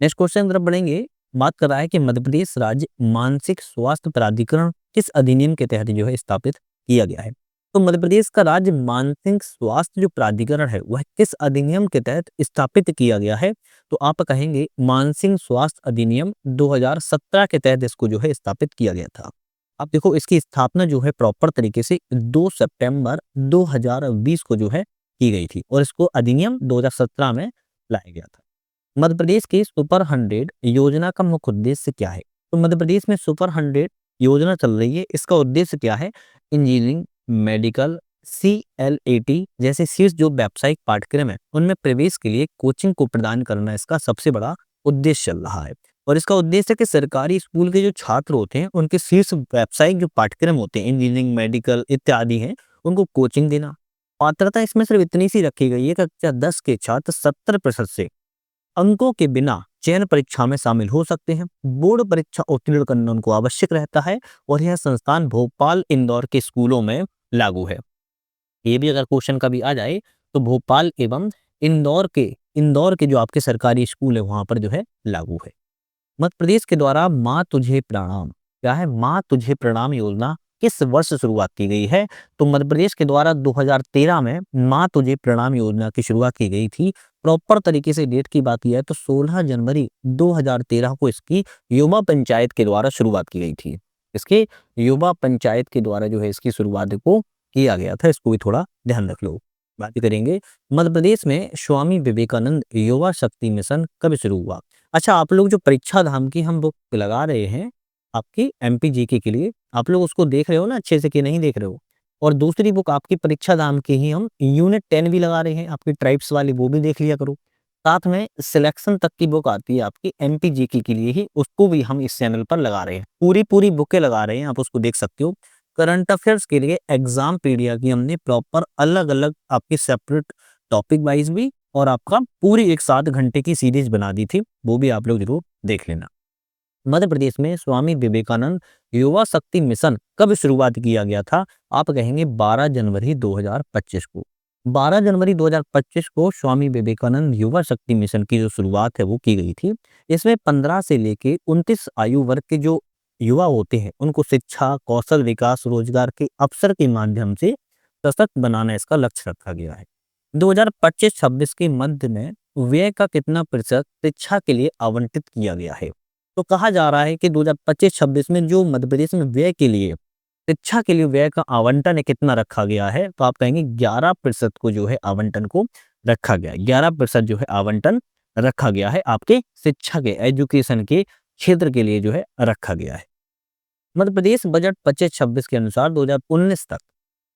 A: नेक्स्ट क्वेश्चन की तरफ बढ़ेंगे। बात कर रहा है कि मध्य प्रदेश राज्य मानसिक स्वास्थ्य प्राधिकरण किस अधिनियम के तहत जो है स्थापित किया गया है? तो मध्य प्रदेश का राज्य मानसिक स्वास्थ्य जो प्राधिकरण है वह किस अधिनियम के तहत स्थापित किया गया है? तो आप कहेंगे मानसिक स्वास्थ्य अधिनियम 2017 के तहत इसको जो है स्थापित किया गया था। आप देखो इसकी स्थापना जो है प्रॉपर तरीके से 2 सितंबर 2020 को जो है की गई थी और इसको अधिनियम 2017 में लाया गया था। मध्य प्रदेश की सुपर 100 योजना का मुख्य उद्देश्य क्या है? तो मध्य प्रदेश में सुपर 100 योजना चल रही है, इसका उद्देश्य क्या है? इंजीनियरिंग, मेडिकल, CLAT जैसे शीर्ष जो व्यावसायिक पाठ्यक्रम है उनमें प्रवेश के लिए कोचिंग को प्रदान करना इसका सबसे बड़ा उद्देश्य चल रहा है। और इसका उद्देश्य है कि सरकारी स्कूल के जो छात्र होते हैं उनके शीर्ष व्यावसायिक जो पाठ्यक्रम होते हैं इंजीनियरिंग, मेडिकल इत्यादि हैं, उनको कोचिंग देना। पात्रता इसमें सिर्फ इतनी सी रखी गई है कि कक्षा 10 के छात्र 70% से अंकों के बिना चयन परीक्षा में शामिल हो सकते हैं। बोर्ड परीक्षा उत्तीर्ण करना उनको आवश्यक रहता है और यह संस्थान भोपाल, इंदौर के स्कूलों में लागू है। ये भी अगर क्वेश्चन कभी आ जाए तो भोपाल एवं इंदौर के जो आपके सरकारी स्कूल है वहां पर जो है लागू है। मध्य प्रदेश के द्वारा माँ तुझे प्रणाम, क्या है, माँ तुझे प्रणाम योजना किस वर्ष शुरुआत की गई है? तो मध्य प्रदेश के द्वारा 2013 में माँ तुझे प्रणाम योजना की शुरुआत की गई थी। प्रॉपर तरीके से डेट की बात की है तो 16 जनवरी 2013 को इसकी युवा पंचायत के द्वारा शुरुआत की गई थी। इसके युवा पंचायत के द्वारा जो है इसकी शुरुआत को किया गया था, इसको भी थोड़ा ध्यान रख लो। बात करेंगे मध्य प्रदेश में स्वामी विवेकानंद युवा शक्ति मिशन कब शुरू हुआ? अच्छा, आप लोग जो परीक्षा धाम की हम बुक लगा रहे हैं आपकी एमपी जीके के लिए, आप लोग उसको देख रहे हो ना अच्छे से कि नहीं देख रहे हो? और दूसरी बुक आपकी परीक्षा धाम की ही हम यूनिट 10 भी लगा रहे हैं आपकी ट्राइब्स वाली, वो भी देख लिया करो। साथ में सिलेक्शन तक की बुक आती है आपकी एमपी जीके के लिए ही, उसको भी हम इस चैनल पर लगा रहे हैं। पूरी बुकें लगा रहे हैं, आप उसको देख सकते हो। करंट अफेयर्स के लिए एग्जाम पीडिया की हमने प्रॉपर अलग अलग आपकी सेपरेट टॉपिक वाइज भी और आपका पूरी एक 7 घंटे की सीरीज बना दी थी, वो भी आप लोग जरूर देख लेना। मध्य प्रदेश में स्वामी विवेकानंद युवा शक्ति मिशन कब शुरुआत किया गया था? आप कहेंगे 12 जनवरी 2025 को। 12 जनवरी 2025 को स्वामी विवेकानंद युवा शक्ति मिशन की जो शुरुआत है वो की गई थी। इसमें 15 से लेके 29 आयु वर्ग के जो युवा होते हैं उनको शिक्षा, कौशल विकास, रोजगार के अवसर के माध्यम से सशक्त बनाना इसका लक्ष्य रखा गया है। 2025-26 के मध्य में व्यय का कितना प्रतिशत शिक्षा के लिए आवंटित किया गया है? तो कहा जा रहा है कि 2025-26 में जो मध्य प्रदेश में व्यय के लिए, शिक्षा के लिए व्यय का आवंटन कितना रखा गया है? तो आप कहेंगे 11% को जो है आवंटन को रखा गया। 11% जो है आवंटन रखा गया है आपके शिक्षा के, एजुकेशन के क्षेत्र के लिए जो है रखा गया है। मध्य प्रदेश बजट 25-26 के अनुसार 2019 तक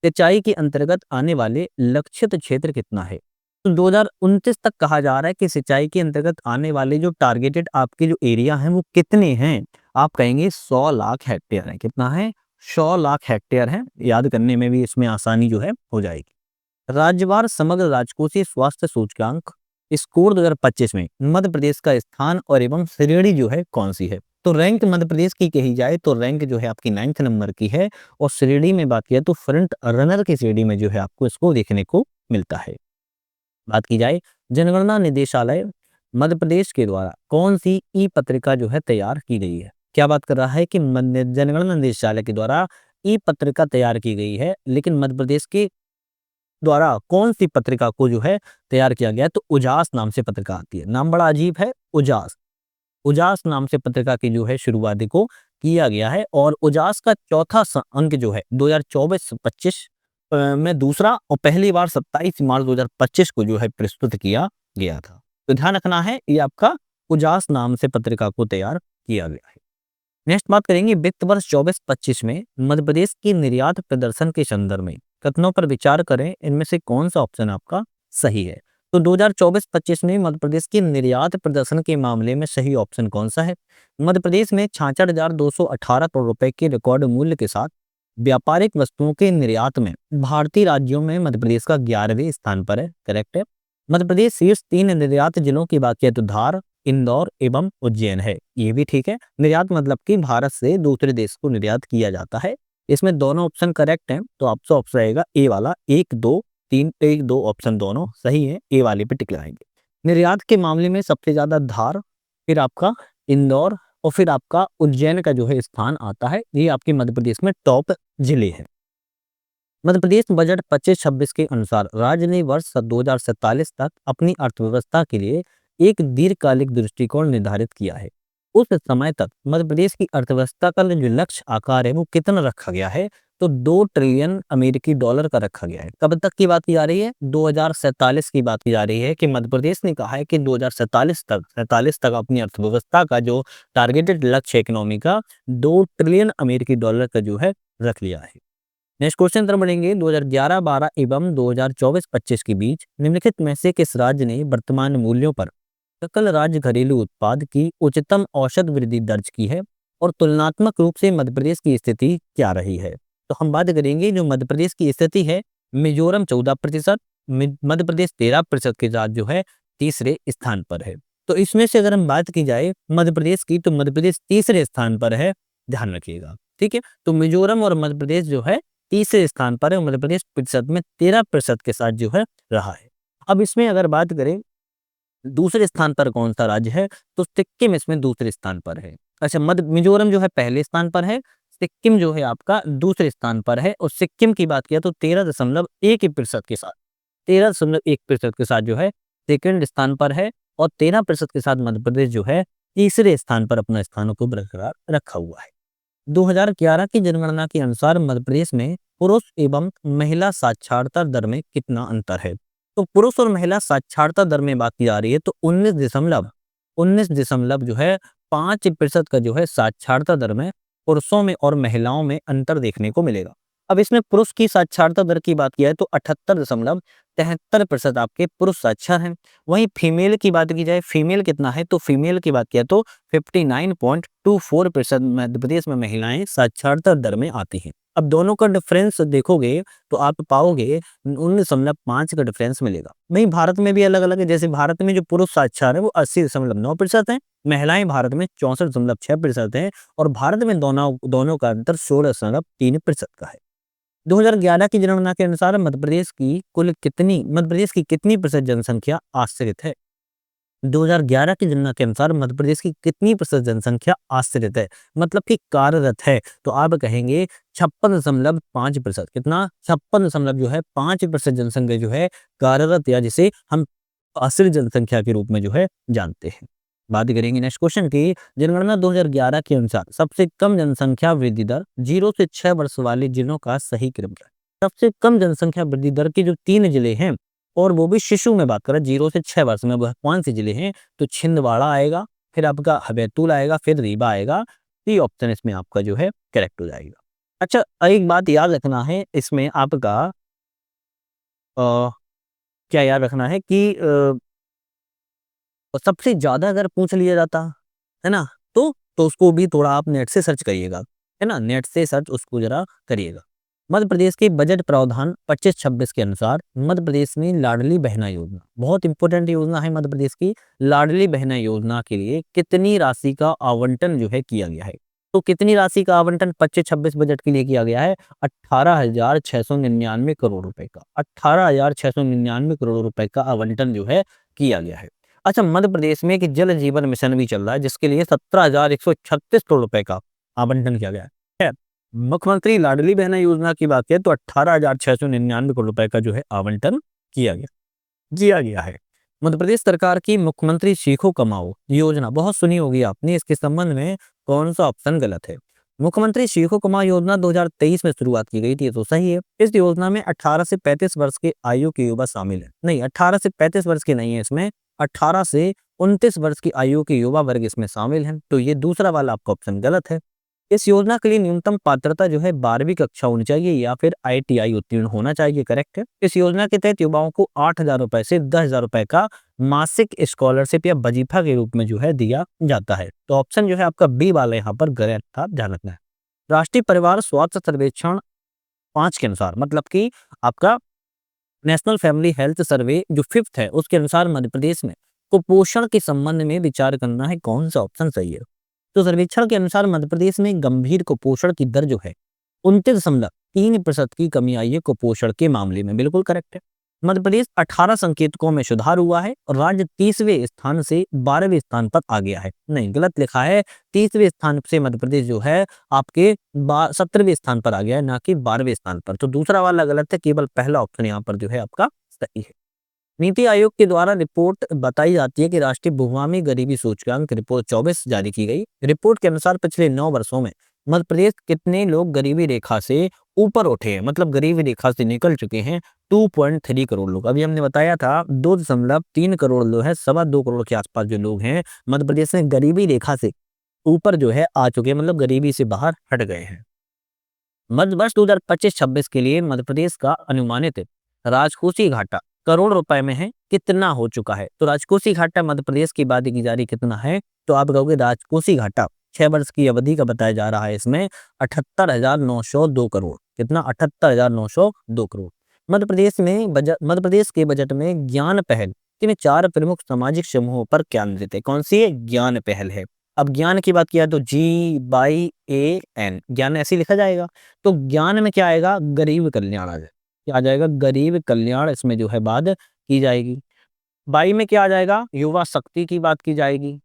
A: सिंचाई के अंतर्गत आने वाले लक्षित क्षेत्र कितना है? तो 2029 तक कहा जा रहा है कि सिंचाई के अंतर्गत आने वाले जो टारगेटेड आपके जो एरिया हैं वो कितने हैं? आप कहेंगे 100 लाख हेक्टेयर है। कितना है? 100 लाख हेक्टेयर है। याद करने में भी इसमें आसानी जो है हो जाएगी। राज्यवार समग्र राजकोषीय स्वास्थ्य सूचकांक स्कोर 2025 में मध्य प्रदेश का स्थान और एवं श्रेणी जो है कौन सी है? तो रैंक मध्य प्रदेश की कही जाए तो रैंक जो है आपकी 9th नंबर की है और श्रेणी में बात किया तो फ्रंट रनर की श्रेणी में जो है आपको इसको देखने को मिलता है। बात की जाए जनगणना निदेशालय मध्य प्रदेश के द्वारा कौन सी ई पत्रिका जो है तैयार की गई है? क्या बात कर रहा है कि जनगणना निदेशालय के द्वारा ई पत्रिका तैयार की गई है, लेकिन मध्य प्रदेश के द्वारा कौन सी पत्रिका को जो है तैयार किया गया है? तो उजास नाम से पत्रिका आती है। नाम बड़ा अजीब है, उजास। उजास नाम से पत्रिका की जो है शुरुआत को किया गया है और उजास का चौथा अंक जो है 2024-25 में दूसरा और पहली बार 27 मार्च 2025 को जो है प्रस्तुत किया गया था। तो ध्यान रखना है ये आपका उजास नाम से पत्रिका को तैयार किया गया है। नेक्स्ट बात करेंगे वित्त वर्ष 24-25 में मध्य प्रदेश की निर्यात प्रदर्शन के संदर्भ में कथनों पर विचार करें, इनमें से कौन सा ऑप्शन आपका सही है? तो 2024-25 में मध्य प्रदेश के निर्यात प्रदर्शन के मामले में सही ऑप्शन कौन सा है? मध्य प्रदेश में 66,218 करोड़ रुपए के रिकॉर्ड मूल्य के साथ व्यापारिक वस्तुओं के निर्यात में भारतीय राज्यों में मध्य प्रदेश का 11वें स्थान पर है। करेक्ट है। मध्य प्रदेश शीर्ष 3 निर्यात जिलों की बात किया तो धार, इंदौर एवं उज्जैन है। ये भी ठीक है। निर्यात मतलब कि भारत से दूसरे देश को निर्यात किया जाता है। इसमें दोनों ऑप्शन करेक्ट हैं, तो आपका ऑप्शन रहेगा ए वाला। 1, 2, 3, 1, 2 ऑप्शन दोनों सही है, ए वाले पे टिक लगाएंगे। निर्यात के मामले में सबसे ज्यादा धार, फिर आपका इंदौर और फिर आपका उज्जैन का जो है स्थान आता है। ये आपके मध्य प्रदेश में टॉप जिले हैं। मध्य प्रदेश बजट 25-26 के अनुसार राज्य ने वर्ष 2047 तक अपनी अर्थव्यवस्था के लिए एक दीर्घकालिक दृष्टिकोण निर्धारित किया है। उस समय तक मध्य प्रदेश की अर्थव्यवस्था का जो लक्ष्य आकार है वो कितना रखा गया है? तो 2 ट्रिलियन अमेरिकी डॉलर का रखा गया है। कब तक की बात की जा रही है? 2047 की बात की जा रही है कि मध्य प्रदेश ने कहा है कि 2047 तक अपनी अर्थव्यवस्था का जो टारगेटेड लक्ष्य इकोनॉमी का 2 ट्रिलियन अमेरिकी डॉलर का जो है रख लिया है। नेक्स्ट क्वेश्चन तरफ बढ़ेंगे। 2011-12 एवं 2024-25 के बीच निम्नलिखित में से किस राज्य ने वर्तमान मूल्यों पर सकल राज्य घरेलू उत्पाद की उच्चतम औसत वृद्धि दर्ज की है और तुलनात्मक रूप से मध्य प्रदेश की स्थिति क्या रही है। तो हम बात करेंगे जो मध्य प्रदेश की स्थिति है, मिजोरम 14%, मध्य प्रदेश 13% के साथ जो है तीसरे स्थान पर है। तो इसमें से अगर हम बात की जाए मध्य प्रदेश की, तो मध्य प्रदेश तीसरे स्थान पर है, ध्यान रखिएगा। ठीक है, तो मिजोरम और मध्य प्रदेश जो है तीसरे स्थान पर है और मध्य प्रदेश प्रतिशत में 13% के साथ जो है रहा है। अब इसमें अगर बात करें दूसरे स्थान पर कौन सा राज्य है, तो सिक्किम इसमें दूसरे स्थान पर है। अच्छा, मध्य मिजोरम जो है पहले स्थान पर है, सिक्किम जो है आपका दूसरे स्थान पर है और सिक्किम की बात किया तो 13.1% के साथ 13.1% के साथ जो है सेकंड स्थान पर है और 13% के साथ मध्य प्रदेश जो है तीसरे स्थान पर अपना स्थानों को बरकरार रखा हुआ है। 2011 की जनगणना के अनुसार मध्य प्रदेश में पुरुष एवं महिला साक्षरता दर में कितना अंतर है। तो पुरुष और महिला साक्षरता दर में बात की जा रही है तो 19 दशमलव जो है 5% का जो है साक्षरता दर में पुरुषों में और महिलाओं में अंतर देखने को मिलेगा। अब इसमें पुरुष की साक्षरता दर की बात की जाए तो 78.73% आपके पुरुष साक्षर हैं। वहीं फीमेल की बात की जाए, फीमेल कितना है, तो फीमेल की बात किया तो 59.24% मध्य प्रदेश में महिलाएं साक्षरता दर में आती हैं। अब दोनों का डिफरेंस देखोगे तो आप पाओगे 19.5 का डिफरेंस मिलेगा। वहीं भारत में भी अलग अलग है, जैसे भारत में जो पुरुष साक्षर है वो 80.9% है, महिलाएं भारत में 64.6% है और भारत में दोनों का अंतर 16.3% का है। 2011 की जनगणना के अनुसार मध्य प्रदेश की कितनी प्रतिशत जनसंख्या आश्रित है। 2011 की जनगणना के अनुसार मध्य प्रदेश की कितनी प्रतिशत जनसंख्या आश्रित है, मतलब कि कार्यरत है, तो आप कहेंगे 56.5%। कितना? 56 जो है 5% जनसंख्या जो है कार्यरत या जिसे हम आश्रित जनसंख्या के रूप में जो है जानते हैं। बात करेंगे नेक्स्ट क्वेश्चन की। जनगणना 2011 के अनुसार सबसे कम जनसंख्या वृद्धि दर 0 से 6 वर्ष वाले जिलों का सही क्रम क्या है। सबसे कम जनसंख्या वृद्धि दर के जो 3 जिले हैं और वो भी शिशु में बात करें 0 से 6 वर्ष में, वह कौन से जिले हैं, तो छिंदवाड़ा आएगा, फिर आपका बैतूल आएगा, फिर रीवा आएगा। सी ऑप्शन इसमें आपका जो है करेक्ट हो जाएगा। अच्छा, एक बात याद रखना है इसमें आपका क्या याद रखना है कि सबसे ज्यादा अगर पूछ लिया जाता है ना, तो उसको भी थोड़ा आप नेट से सर्च करिएगा, है ना, नेट से सर्च उसको जरा करिएगा। मध्य प्रदेश के बजट प्रावधान 25-26 के अनुसार मध्य प्रदेश में लाडली बहना योजना, बहुत इंपॉर्टेंट योजना है मध्य प्रदेश की, लाडली बहना योजना के लिए कितनी राशि का आवंटन जो है किया गया है। तो कितनी राशि का आवंटन 25-26 बजट के लिए किया गया है? 18,699 करोड़ रुपए का, 18,699 करोड़ रुपए का आवंटन जो है किया गया है। अच्छा, मध्य प्रदेश में एक जल जीवन मिशन भी चल रहा है जिसके लिए 17,136 करोड़ रुपए का आवंटन किया गया है। मुख्यमंत्री लाडली बहना योजना की बात करें तो 18,699 करोड़ रुपए का जो है आवंटन किया गया है। मध्य प्रदेश सरकार की मुख्यमंत्री सीखो कमाओ योजना बहुत सुनी होगी आपने, इसके संबंध में कौन सा ऑप्शन गलत है। मुख्यमंत्री सीखो कमाओ योजना 2023 में शुरुआत की गई थी, तो सही है। इस योजना में 18 से 35 वर्ष के आयु के युवा शामिल है। नहीं, 18 से 35 वर्ष के नहीं है, इसमें 18 से 29 वर्ष की आयु के युवा वर्ग इसमें शामिल हैं, तो ये दूसरा वाला आपका ऑप्शन गलत है। इस योजना के लिए न्यूनतम पात्रता जो है 12वीं कक्षा होनी चाहिए या फिर ITI उत्तीर्ण होना चाहिए, करेक्ट है। इस योजना के तहत युवाओं को 8,000 रुपए से 10,000 रुपए का मासिक स्कॉलरशिप या वजीफा के रूप में जो है दिया जाता है। तो ऑप्शन जो है आपका बी वाला यहाँ पर गलत था, ध्यान रखना है। राष्ट्रीय परिवार स्वास्थ्य सर्वेक्षण 5 के अनुसार, मतलब कि आपका नेशनल फैमिली हेल्थ सर्वे जो 5th है उसके अनुसार मध्य प्रदेश में कुपोषण के संबंध में विचार करना है, कौन सा ऑप्शन सही है। तो सर्वेक्षण के अनुसार मध्य प्रदेश में गंभीर कुपोषण की दर जो है 29.3% की कमी आई है कुपोषण के मामले में, बिल्कुल करेक्ट है। मध्य प्रदेश 18 संकेतकों में सुधार हुआ है और राज्य 30वें स्थान से 12वें स्थान पर आ गया है। नहीं, गलत लिखा है, 30वें स्थान से मध्य प्रदेश जो है आपके 17वें स्थान पर आ गया है, ना कि 12वें स्थान पर। तो दूसरा वाला गलत है, केवल पहला ऑप्शन यहाँ पर जो है आपका सही है। नीति आयोग के द्वारा रिपोर्ट बताई जाती है कि राष्ट्रीय बहुआमी गरीबी सूचकांक रिपोर्ट 24 जारी की गई। रिपोर्ट के अनुसार पिछले 9 वर्षों में मध्य प्रदेश कितने लोग गरीबी रेखा से ऊपर उठे हैं, मतलब गरीबी रेखा से निकल चुके हैं। 2.3 करोड़ लोग, अभी हमने बताया था 2.3 करोड़ लोग हैं, 2.25 करोड़ के आसपास जो लोग हैं मध्य प्रदेश में गरीबी रेखा से ऊपर जो है आ चुके हैं, मतलब गरीबी से बाहर हट गए हैं। मध्य वर्ष 2025-26 के लिए मध्य प्रदेश का अनुमानित राजकोषीय घाटा करोड़ रुपए में है, कितना हो चुका है? तो राजकोषीय घाटा मध्य प्रदेश की बात की जा रही कितना है? तो आप कहोगे राजकोषीय घाटा 6 वर्ष की अवधि का बताया जा रहा है इसमें 78,902 करोड़। कितना? 78,902 करोड़। मध्य प्रदेश के बजट में ज्ञान पहल किन 4 प्रमुख सामाजिक समूहों पर केंद्रित है? कौन सी है? ज्ञान पहल है। अब ज्ञान की बात किया तो GYAN, ज्ञान ऐसे ही लिखा जाएगा। तो ज्ञान में क्या आएगा? गरीब कल्याण आ जाएगा। क्या आ जाएगा? गरीब कल्याण इसमें जो है बात की जाएगी। बाई में क्या आ जाएगा? युवा शक्ति की बात की जाएगी।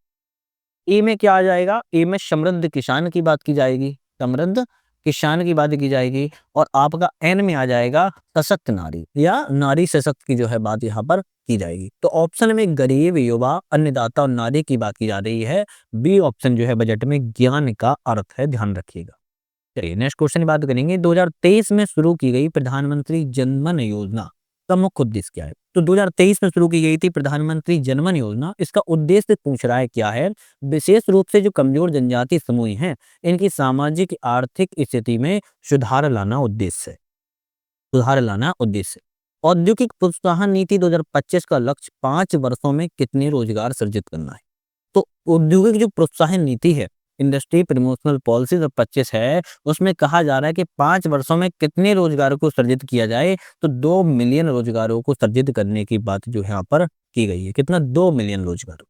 A: ए में क्या आ जाएगा? ए में समृद्ध किसान की बात की जाएगी। समृद्ध किसान की बात की जाएगी। और आपका एन में आ जाएगा सशक्त नारी या नारी सशक्त की जो है बात यहाँ पर की जाएगी। तो ऑप्शन में गरीब, युवा, अन्नदाता और नारी की बात की जा रही है। बी ऑप्शन जो है बजट में ज्ञान का अर्थ है, ध्यान रखिएगा। चलिए नेक्स्ट क्वेश्चन की बात करेंगे। 2023 में शुरू की गई प्रधानमंत्री जनधन योजना का मुख्य उद्देश्य क्या है? तो 2023 में शुरू की गई थी प्रधानमंत्री जनधन योजना। इसका उद्देश्य पूछ रहा है क्या है? विशेष रूप से जो कमजोर जनजाति समूह हैं, इनकी सामाजिक आर्थिक स्थिति में सुधार लाना उद्देश्य है। सुधार लाना उद्देश्य। औद्योगिक प्रोत्साहन नीति 2025 का लक्ष्य 5 वर्षों में कितने रोजगार सृजित करना है? तो औद्योगिक जो प्रोत्साहन नीति है, इंडस्ट्री प्रमोशनल पॉलिसी 2025 है, उसमें कहा जा रहा है कि 5 वर्षों में कितने रोजगारों को सृजित किया जाए? तो 2 मिलियन रोजगारों को सृजित करने की बात जो यहाँ पर की गई है। कितना? 2 मिलियन रोजगार।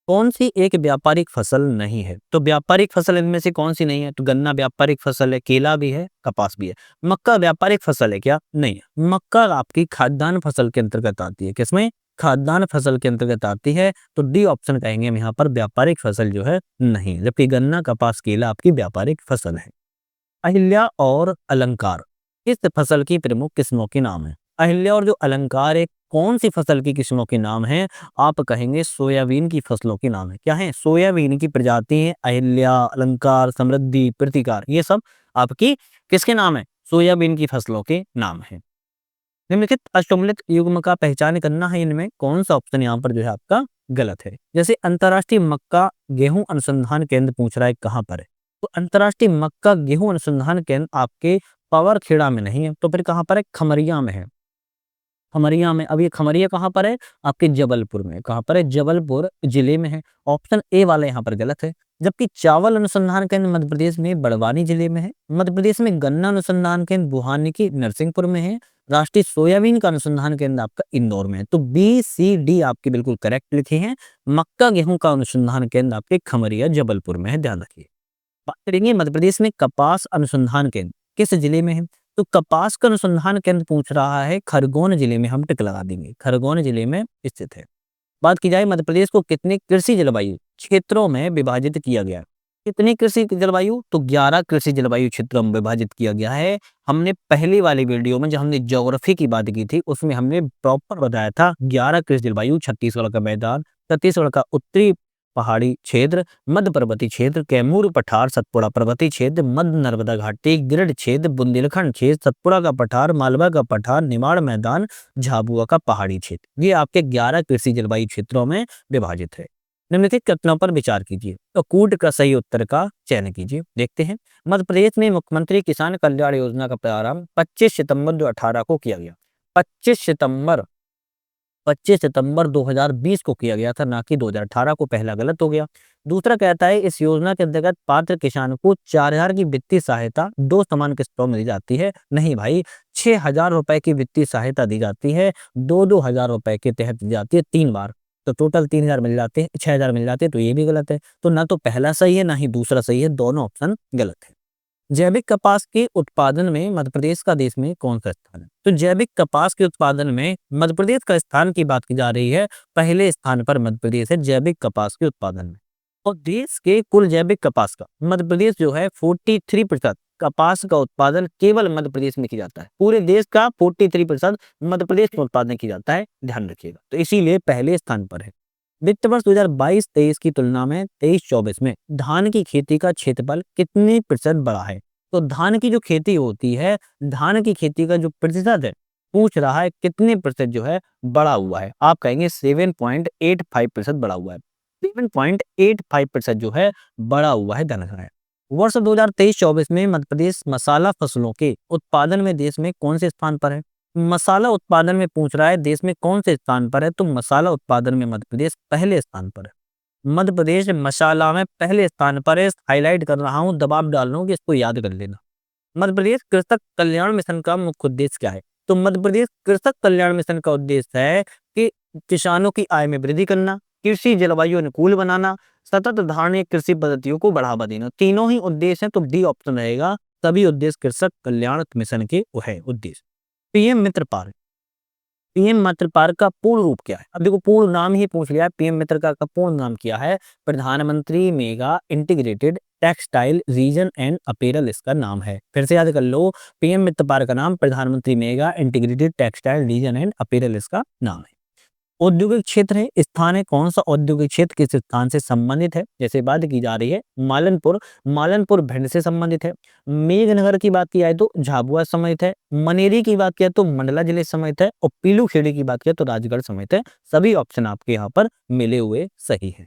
A: कौन सी एक व्यापारिक फसल नहीं है? तो व्यापारिक फसल इनमें से कौन सी नहीं है? तो गन्ना व्यापारिक फसल है, केला भी है, कपास भी है। मक्का व्यापारिक फसल है क्या? नहीं है। मक्का आपकी खाद्यान्न फसल के अंतर्गत आती है। किसमें? खाद्यान्न फसल के अंतर्गत आती है। तो डी ऑप्शन कहेंगे हम यहाँ पर, व्यापारिक फसल जो है नहीं, जबकि गन्ना, कपास, केला आपकी व्यापारिक फसल है। अहिल्या और अलंकार इस फसल की प्रमुख किस्मों के नाम है। अहिल्या और जो अलंकार एक कौन सी फसल की किस्मों के नाम है? आप कहेंगे सोयाबीन की फसलों के नाम है। क्या है? सोयाबीन की प्रजाति है अहिल्या, अलंकार, समृद्धि, प्रतिकार, ये सब आपकी किसके नाम है? सोयाबीन की फसलों के नाम है। निम्नलिखित अष्टमूलिक युग्म का पहचान करना है, इनमें कौन सा ऑप्शन यहाँ पर जो है आपका गलत है? जैसे अंतर्राष्ट्रीय मक्का गेहूं अनुसंधान केंद्र पूछ रहा है कहाँ पर है? तो अंतर्राष्ट्रीय मक्का गेहूं अनुसंधान केंद्र आपके पावरखेड़ा में नहीं है, तो फिर कहाँ पर है? खमरिया में है। खमरिया में। अब ये खमरिया कहाँ पर है? आपके जबलपुर में। कहाँ पर है? जबलपुर जिले में है। ऑप्शन ए वाला यहाँ पर गलत है। जबकि चावल अनुसंधान केंद्र मध्य प्रदेश में बड़वानी जिले में है। मध्य प्रदेश में गन्ना अनुसंधान केंद्र बुहानी की नरसिंहपुर में है। राष्ट्रीय सोयाबीन का अनुसंधान केंद्र आपका इंदौर में है। तो बी, सी, डी आपकी बिल्कुल करेक्ट लिखी है। मक्का गेहूं का अनुसंधान केंद्र आपके खमरिया जबलपुर में है, ध्यान रखिए। बात करेंगे मध्य प्रदेश में कपास अनुसंधान केंद्र किस जिले में है? तो कपास का अनुसंधान केंद्र पूछ रहा है खरगोन जिले में, हम टिक लगा देंगे, खरगोन जिले में स्थित है। बात की जाए मध्य प्रदेश को कितने कृषि जलवायु क्षेत्रों में विभाजित किया गया? कितनी कृषि जलवायु? तो 11 कृषि जलवायु क्षेत्रों में विभाजित किया गया है। हमने पहली वाली वीडियो में जब हमने ज्योग्राफी की बात की थी, उसमें हमने प्रॉपर बताया था 11 कृषि जलवायु। छत्तीसगढ़ का मैदान, छत्तीसगढ़ का उत्तरी पहाड़ी क्षेत्र, मध्य पर्वतीय क्षेत्र, कैमूर पठार, सतपुड़ा पर्वतीय क्षेत्र, मध्य नर्मदा घाटी, गिरिड क्षेत्र, बुंदेलखंड क्षेत्र, सतपुड़ा का पठार, मालवा का पठार, निमाड़ मैदान, झाबुआ का पहाड़ी क्षेत्र, ये आपके 11 कृषि जलवायु क्षेत्रों में विभाजित है। निम्नलिखित कथनों पर विचार कीजिए तो कूट का सही उत्तर का चयन कीजिए। देखते हैं, मध्य प्रदेश में मुख्यमंत्री किसान कल्याण योजना का प्रारंभ 25 सितंबर 2018 को किया गया। 25 सितंबर 2020 को किया गया था, ना कि 2018 को। पहला गलत हो गया। दूसरा कहता है इस योजना के अंतर्गत पात्र किसान को 4,000 की वित्तीय सहायता 2 समान किस्तों में दी जाती है। नहीं भाई, 6,000 रुपए की वित्तीय सहायता दी जाती है, 2-2 हजार रुपए के तहत दी जाती है 3 बार। तो टोटल 3,000 मिल जाते हैं, 6,000 मिल जाते हैं, तो ये भी गलत है। तो ना तो पहला सही है, ना ही दूसरा सही है, दोनों ऑप्शन गलत है। जैविक कपास के उत्पादन में मध्य प्रदेश का देश में कौन सा स्थान है? तो जैविक कपास के उत्पादन में मध्य प्रदेश का स्थान की बात की जा रही है। पहले स्थान पर मध्य प्रदेश है जैविक कपास के उत्पादन में। और देश के कुल जैविक कपास का मध्य प्रदेश जो है 43% कपास का उत्पादन केवल मध्य प्रदेश में किया जाता है। पूरे देश का 43% मध्य प्रदेश में उत्पादन किया जाता है, ध्यान रखिएगा। तो इसीलिए पहले स्थान पर है। वित्त वर्ष 2022-23 की तुलना में 23-24 में धान की खेती का क्षेत्रफल कितने प्रतिशत बढ़ा है? तो धान की जो खेती होती है, धान की खेती का जो प्रतिशत है, पूछ रहा है कितने प्रतिशत जो है बढ़ा हुआ है? आप कहेंगे 7.85% बढ़ा हुआ है। 7.85% जो है बढ़ा हुआ है, ध्यान रखना है। वर्ष 2023-24 में मध्य प्रदेश मसाला फसलों के उत्पादन में देश में कौन से स्थान पर है? मसाला उत्पादन में पूछ रहा है देश में कौन से स्थान पर है, तो मसाला उत्पादन में मध्य प्रदेश पहले स्थान पर है। मध्य प्रदेश मसाला में पहले स्थान पर है। हाईलाइट कर रहा हूँ, दबाव डाल रहा हूँ कि इसको याद कर लेना। मध्य प्रदेश कृषक कल्याण मिशन का मुख्य उद्देश्य क्या है? तो मध्य प्रदेश कृषक कल्याण मिशन का उद्देश्य है कि किसानों की आय में वृद्धि करना, कृषि जलवायु अनुकूल बनाना, सतत धारणीय कृषि पद्धतियों को बढ़ावा देना। तीनों ही उद्देश्य हैं, तो डी ऑप्शन रहेगा। सभी उद्देश्य कृषक कल्याण मिशन के वो है उद्देश्य। पीएम मित्र पार्क, पीएम मित्र पार्क का पूर्ण रूप क्या है? अब देखो पूर्ण नाम ही पूछ लिया है। पीएम मित्र का पूर्ण नाम क्या है? प्रधानमंत्री mega integrated textile region and apparel इसका नाम है। फिर से याद कर लो, पीएम मित्र पार्क का नाम प्रधानमंत्री mega integrated textile region and apparel इसका नाम है। औद्योगिक क्षेत्र है, स्थान है, कौन सा औद्योगिक क्षेत्र किस स्थान से संबंधित है? जैसे बात की जा रही है मालनपुर, मालनपुर भिंड से संबंधित है। मेघनगर की बात की जाए तो झाबुआ समेत है। मनेरी की बात किया तो मंडला जिले समेत है। और पीलूखेड़ी की बात किया तो राजगढ़ समेत है। सभी ऑप्शन आपके यहाँ पर मिले हुए सही है।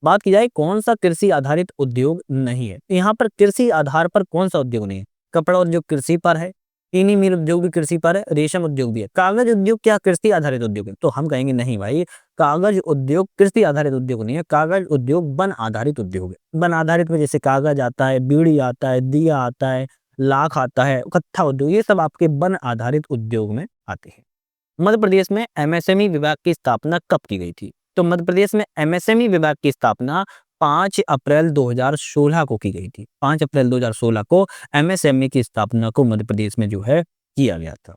A: बात की जाए कौन सा कृषि आधारित उद्योग नहीं है, यहाँ पर कृषि आधार पर कौन सा उद्योग नहीं है? कपड़ा उद्योग कृषि पर है, चीनी मिल उद्योग भी कृषि पर है, रेशम उद्योग भी है। कागज उद्योग क्या कृषि आधारित उद्योग है? तो हम कहेंगे नहीं भाई, कागज उद्योग कृषि आधारित उद्योग नहीं है। कागज उद्योग वन आधारित उद्योग है। वन आधारित में जैसे कागज आता है, बीड़ी आता है, दिया आता है, लाख आता है, कत्था उद्योग, ये सब आपके वन आधारित उद्योग में आते हैं। मध्य प्रदेश में एमएसएमई विभाग की स्थापना कब की गई थी? तो मध्य प्रदेश में एमएसएमई विभाग की स्थापना 5 अप्रैल 2016 को की गई थी। 5 अप्रैल 2016 को एमएसएमई की स्थापना को मध्य प्रदेश में जो है किया गया था।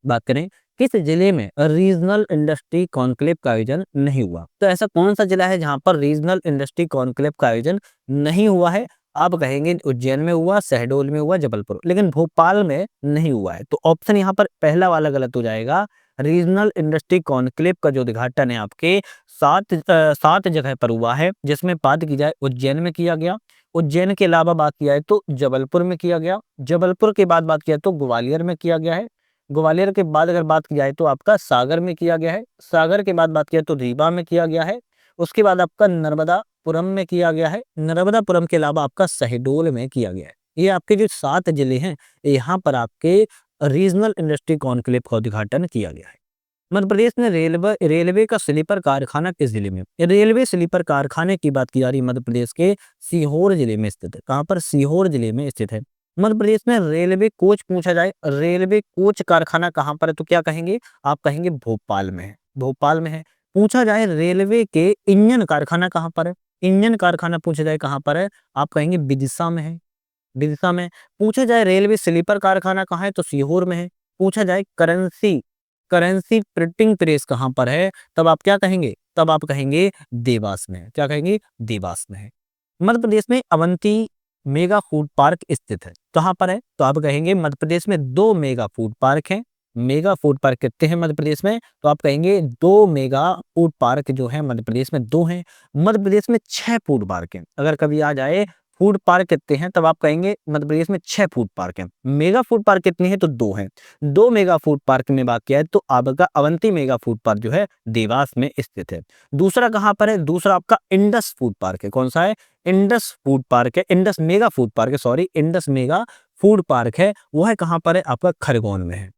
A: बात करें किस जिले में रीजनल इंडस्ट्री कॉन्क्लेव का आयोजन नहीं हुआ? तो ऐसा कौन सा जिला है जहां पर रीजनल इंडस्ट्री कॉन्क्लेव का आयोजन नहीं हुआ है? आप कहेंगे उज्जैन में हुआ, शहडोल में हुआ, जबलपुर, लेकिन भोपाल में नहीं हुआ है। तो ऑप्शन यहाँ पर पहला वाला गलत हो जाएगा। रीजनल इंडस्ट्री कॉन्क्लेव का जो उद्घाटन है आपके 7 जगह पर हुआ है, जिसमें बात की जाए उज्जैन में किया गया, उज्जैन के अलावा बात किया है तो जबलपुर में किया गया, जबलपुर के बाद बात किया तो ग्वालियर में किया गया है, ग्वालियर के बाद अगर बात की जाए तो आपका सागर में किया गया है, सागर के बाद बात किया तो रीवा में किया गया है, उसके बाद आपका नर्मदापुरम में किया गया है, नर्मदापुरम के अलावा आपका शहडोल में किया गया है। ये आपके जो 7 जिले हैं, यहाँ पर आपके रीजनल इंडस्ट्री कॉन्क्लेव का उद्घाटन किया गया है। मध्य प्रदेश में रेलवे का स्लीपर कारखाना किस जिले में? रेलवे स्लीपर कारखाने की बात की जा रही है, मध्य प्रदेश के सीहोर जिले में स्थित है। कहाँ पर? सीहोर जिले में स्थित है। मध्य प्रदेश में रेलवे कोच पूछा जाए, रेलवे कोच कारखाना कहाँ पर है? तो क्या कहेंगे आप? कहेंगे भोपाल में है, भोपाल में है। पूछा जाए रेलवे के इंजन कारखाना कहाँ पर है? इंजन कारखाना पूछा जाए कहाँ पर है? आप कहेंगे विदिशा में है, विदिशा में। पूछा जाए रेलवे स्लीपर कारखाना कहाँ है? तो सीहोर में है। पूछा जाए करेंसी करेंसी प्रिंटिंग प्रेस कहाँ पर है? तब आप क्या कहेंगे? तब आप कहेंगे देवास में है। क्या कहेंगे? देवास में है। मध्य प्रदेश में अवंती मेगा फूड पार्क स्थित है, कहाँ पर है? तो आप कहेंगे मध्य प्रदेश में 2 मेगा फूड पार्क हैं। मेगा फूड पार्क कितने हैं मध्य प्रदेश में? तो आप कहेंगे 2 मेगा फूड पार्क जो है मध्य प्रदेश में 2 हैं। मध्य प्रदेश में 6 फूड पार्क हैं। अगर कभी आ जाए फूड पार्क कितने हैं, तब आप कहेंगे मध्य प्रदेश में 6 फूड पार्क हैं। मेगा फूड पार्क कितने हैं? तो 2 हैं। 2 मेगा फूड पार्क में बात किया है तो आपका अवंती मेगा फूड पार्क जो है देवास में स्थित है। दूसरा कहाँ पर है? दूसरा आपका इंडस फूड पार्क है। कौन सा है? इंडस फूड पार्क है, इंडस मेगा फूड पार्क है, sorry Indus mega food park है। वो है कहाँ पर है? आपका खरगोन में है।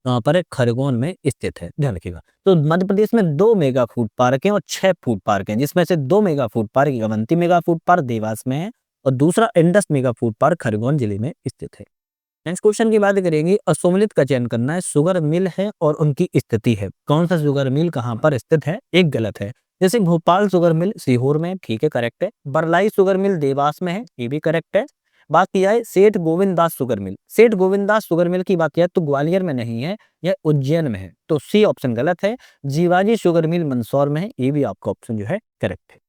A: कहाँ पर है? खरगोन में स्थित है, ध्यान रखिएगा। तो मध्य प्रदेश में 2 मेगा फूड पार्क हैं और 6 फूड पार्क हैं, जिसमें से 2 mega food park Avanti mega food park Dewas में है और दूसरा Indus mega food park Khargone जिले में स्थित है। नेक्स्ट क्वेश्चन की बात करेंगे, असुमेलित का चयन करना है। शुगर मिल है और उनकी स्थिति है। कौन सा शुगर मिल कहाँ पर स्थित है? एक गलत है। जैसे भोपाल शुगर मिल सीहोर में, ठीक है, करेक्ट है। बरलाई शुगर मिल देवास में है, ये भी करेक्ट है। बात की जाए सेठ गोविंद दास शुगर मिल, सेठ गोविंद दास शुगर मिल की बात किया तो ग्वालियर में नहीं है, यह उज्जैन में है, तो सी ऑप्शन गलत है। जीवाजी शुगर मिल मंदसौर में है, ये भी आपका ऑप्शन जो है करेक्ट है।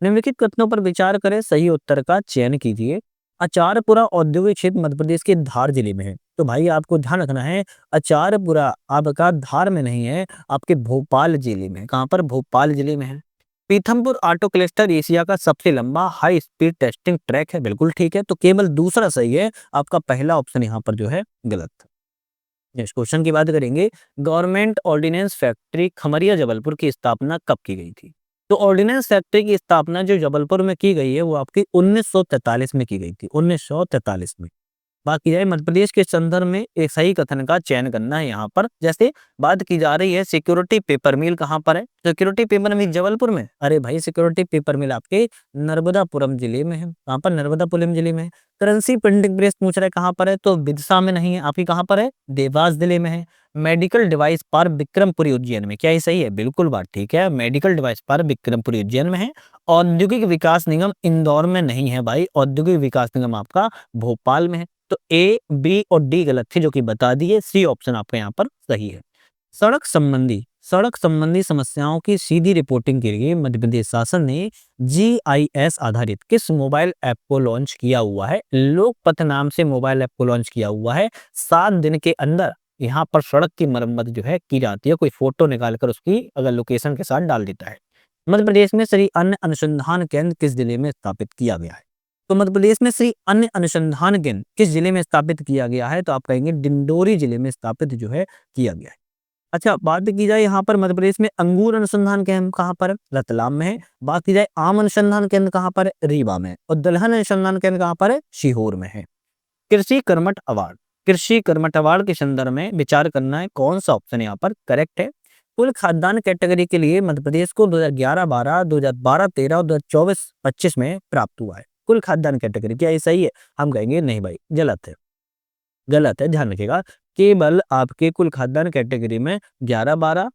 A: निम्नलिखित कथनों पर विचार करें, सही उत्तर का चयन कीजिए। अचारपुरा औद्योगिक क्षेत्र मध्य प्रदेश के धार जिले में है। तो भाई आपको ध्यान रखना है, अचारपुरा आपका धार में नहीं है, आपके भोपाल जिले में। कहाँ पर? भोपाल जिले में है। पीथमपुर ऑटो क्लस्टर एशिया का सबसे लंबा हाई स्पीड टेस्टिंग ट्रैक है, बिल्कुल ठीक है। तो केवल दूसरा सही है, आपका पहला ऑप्शन यहाँ पर जो है गलत। नेक्स्ट क्वेश्चन की बात करेंगे, government ordnance factory Khamaria Jabalpur की स्थापना कब की गई थी? तो ऑर्डिनेंस फैक्ट्री की स्थापना जो जबलपुर में की गई है वो आपकी 1943 में की गई थी, 1943 में। बात की जाए मध्य प्रदेश के संदर्भ में एक सही कथन का चयन करना है यहाँ पर। जैसे बात की जा रही है सिक्योरिटी पेपर मिल कहाँ पर है? सिक्योरिटी पेपर मिल जबलपुर में। अरे भाई सिक्योरिटी पेपर मिल आपके नर्मदापुरम जिले में है। कहाँ पर? नर्मदापुरम जिले में है। करेंसी प्रिंटिंग प्रेस पूछ रहा है कहाँ पर है? तो विदिशा में नहीं है, आपकी कहाँ पर है? देवास जिले में है। Medical device park Vikrampuri Ujjain में, क्या ये सही है? बिल्कुल बात ठीक है, medical device park Vikrampuri Ujjain में है। औद्योगिक विकास निगम इंदौर में नहीं है भाई, औद्योगिक विकास निगम आपका भोपाल में है। तो ए, बी और डी गलत थे जो कि बता दिए, सी ऑप्शन आपका यहाँ पर सही है। सड़क संबंधी समस्याओं की सीधी रिपोर्टिंग के लिए मध्य प्रदेश शासन ने जीआईएस आधारित किस मोबाइल ऐप को लॉन्च किया हुआ है? लोकपथ नाम से मोबाइल ऐप को लॉन्च किया हुआ है। 7 दिन के अंदर यहाँ पर सड़क की मरम्मत जो है की जाती है, कोई फोटो निकालकर उसकी अगर लोकेशन के साथ डाल देता है। मध्य प्रदेश में श्री अन्न अनुसंधान केंद्र किस जिले में स्थापित किया गया है? तो मध्य प्रदेश में श्री अन्न अनुसंधान केंद्र किस जिले में स्थापित किया गया है? तो आप कहेंगे डिंडोरी जिले में स्थापित जो है किया गया है। अच्छा, बात की जाए यहाँ पर मध्य प्रदेश में अंगूर अनुसंधान केंद्र कहाँ पर है? रतलाम में है। बात की जाए आम अनुसंधान केंद्र कहाँ पर है? रीवा में। और दलहन अनुसंधान केंद्र कहाँ पर है? सीहोर में है। कृषि कर्मठ अवार्ड के संदर्भ में विचार करना है, कौन सा ऑप्शन यहाँ पर करेक्ट है? कुल खाद्यान्न कैटेगरी के लिए मध्य प्रदेश को 2011-12, 2012-13 और 2024-25 में प्राप्त हुआ है। कुल खाद्यान्न कैटेगरी, क्या ये सही है? हम कहेंगे नहीं भाई, गलत है, गलत है। ध्यान रखिएगा, केवल आपके कुल खाद्यान्न कैटेगरी में 11-12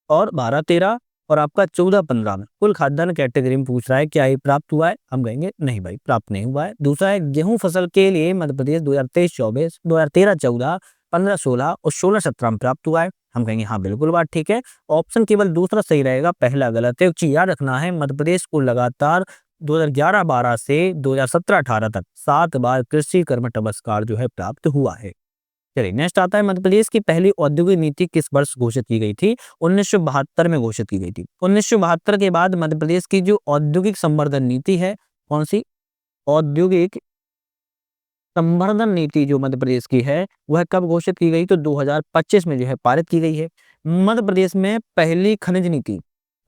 A: और 12-13 और आपका 14-15 में कुल खाद्यान्न कैटेगरी में पूछ रहा है क्या ये प्राप्त हुआ है? हम कहेंगे नहीं भाई, प्राप्त नहीं हुआ है। दूसरा है गेहूं फसल के लिए मध्य प्रदेश 2023-24, 2013-14, 15-16 और 16-17 में प्राप्त हुआ है। हम कहेंगे हाँ बिल्कुल बात ठीक है। ऑप्शन केवल दूसरा सही रहेगा, पहला गलत है। एक चीज याद रखना है, मध्य प्रदेश को लगातार 2011-12 से 2017-18 तक 7 बार कृषि कर्मठ पुरस्कार जो है प्राप्त हुआ है। चलिए नेक्स्ट आता है, मध्य प्रदेश की पहली औद्योगिक नीति किस वर्ष घोषित की गई थी? 1972 में घोषित की गई थी। 1972 के बाद मध्य प्रदेश की जो औद्योगिक संवर्धन नीति है, कौन सी? औद्योगिक संवर्धन नीति जो मध्य प्रदेश की है वह कब घोषित की गई? तो 2025 में जो है पारित की गई है। मध्य प्रदेश में पहली खनिज नीति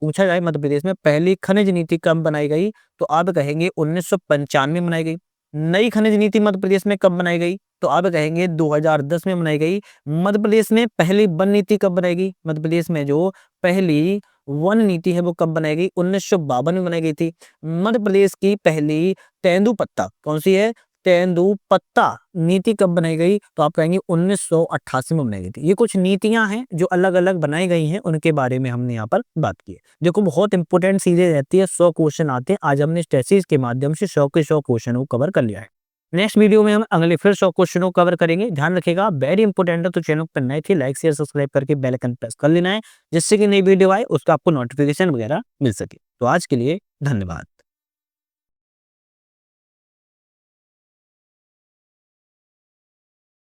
A: पूछा जाए, मध्य प्रदेश में पहली खनिज नीति कब बनाई गई? तो आप कहेंगे 1995 में बनाई गई। नई खनिज नीति मध्य प्रदेश में कब बनाई गई? तो आप कहेंगे 2010 में बनाई गई। मध्य प्रदेश में पहली वन नीति कब बनाई गई? मध्य प्रदेश में जो पहली वन नीति है वो कब बनाई गई? 1952 में बनाई गई थी। मध्य प्रदेश की पहली तेंदुपत्ता कौन सी है? तेंदुपत्ता नीति कब बनाई गई? तो आप कहेंगे 1988 में बनाई गई थी। ये कुछ नीतियां हैं जो अलग अलग बनाई गई हैं, उनके बारे में हमने यहाँ पर बात की है। देखो बहुत इंपॉर्टेंट चीजें रहती है, 100 क्वेश्चन आते हैं। आज हमने स्टेसिस के माध्यम से 100 के 100 क्वेश्चनों को कवर कर लिया है। नेक्स्ट वीडियो में हम अगले फिर 100 क्वेश्चनों को कवर करेंगे। ध्यान रखिएगा, वेरी इंपॉर्टेंट है, तो चैनल पर नए थे लाइक शेयर सब्सक्राइब करके बेल आइकन प्रेस कर लेना है, जिससे कि नई वीडियो आए उसका आपको नोटिफिकेशन वगैरह मिल सके। तो आज के लिए धन्यवाद।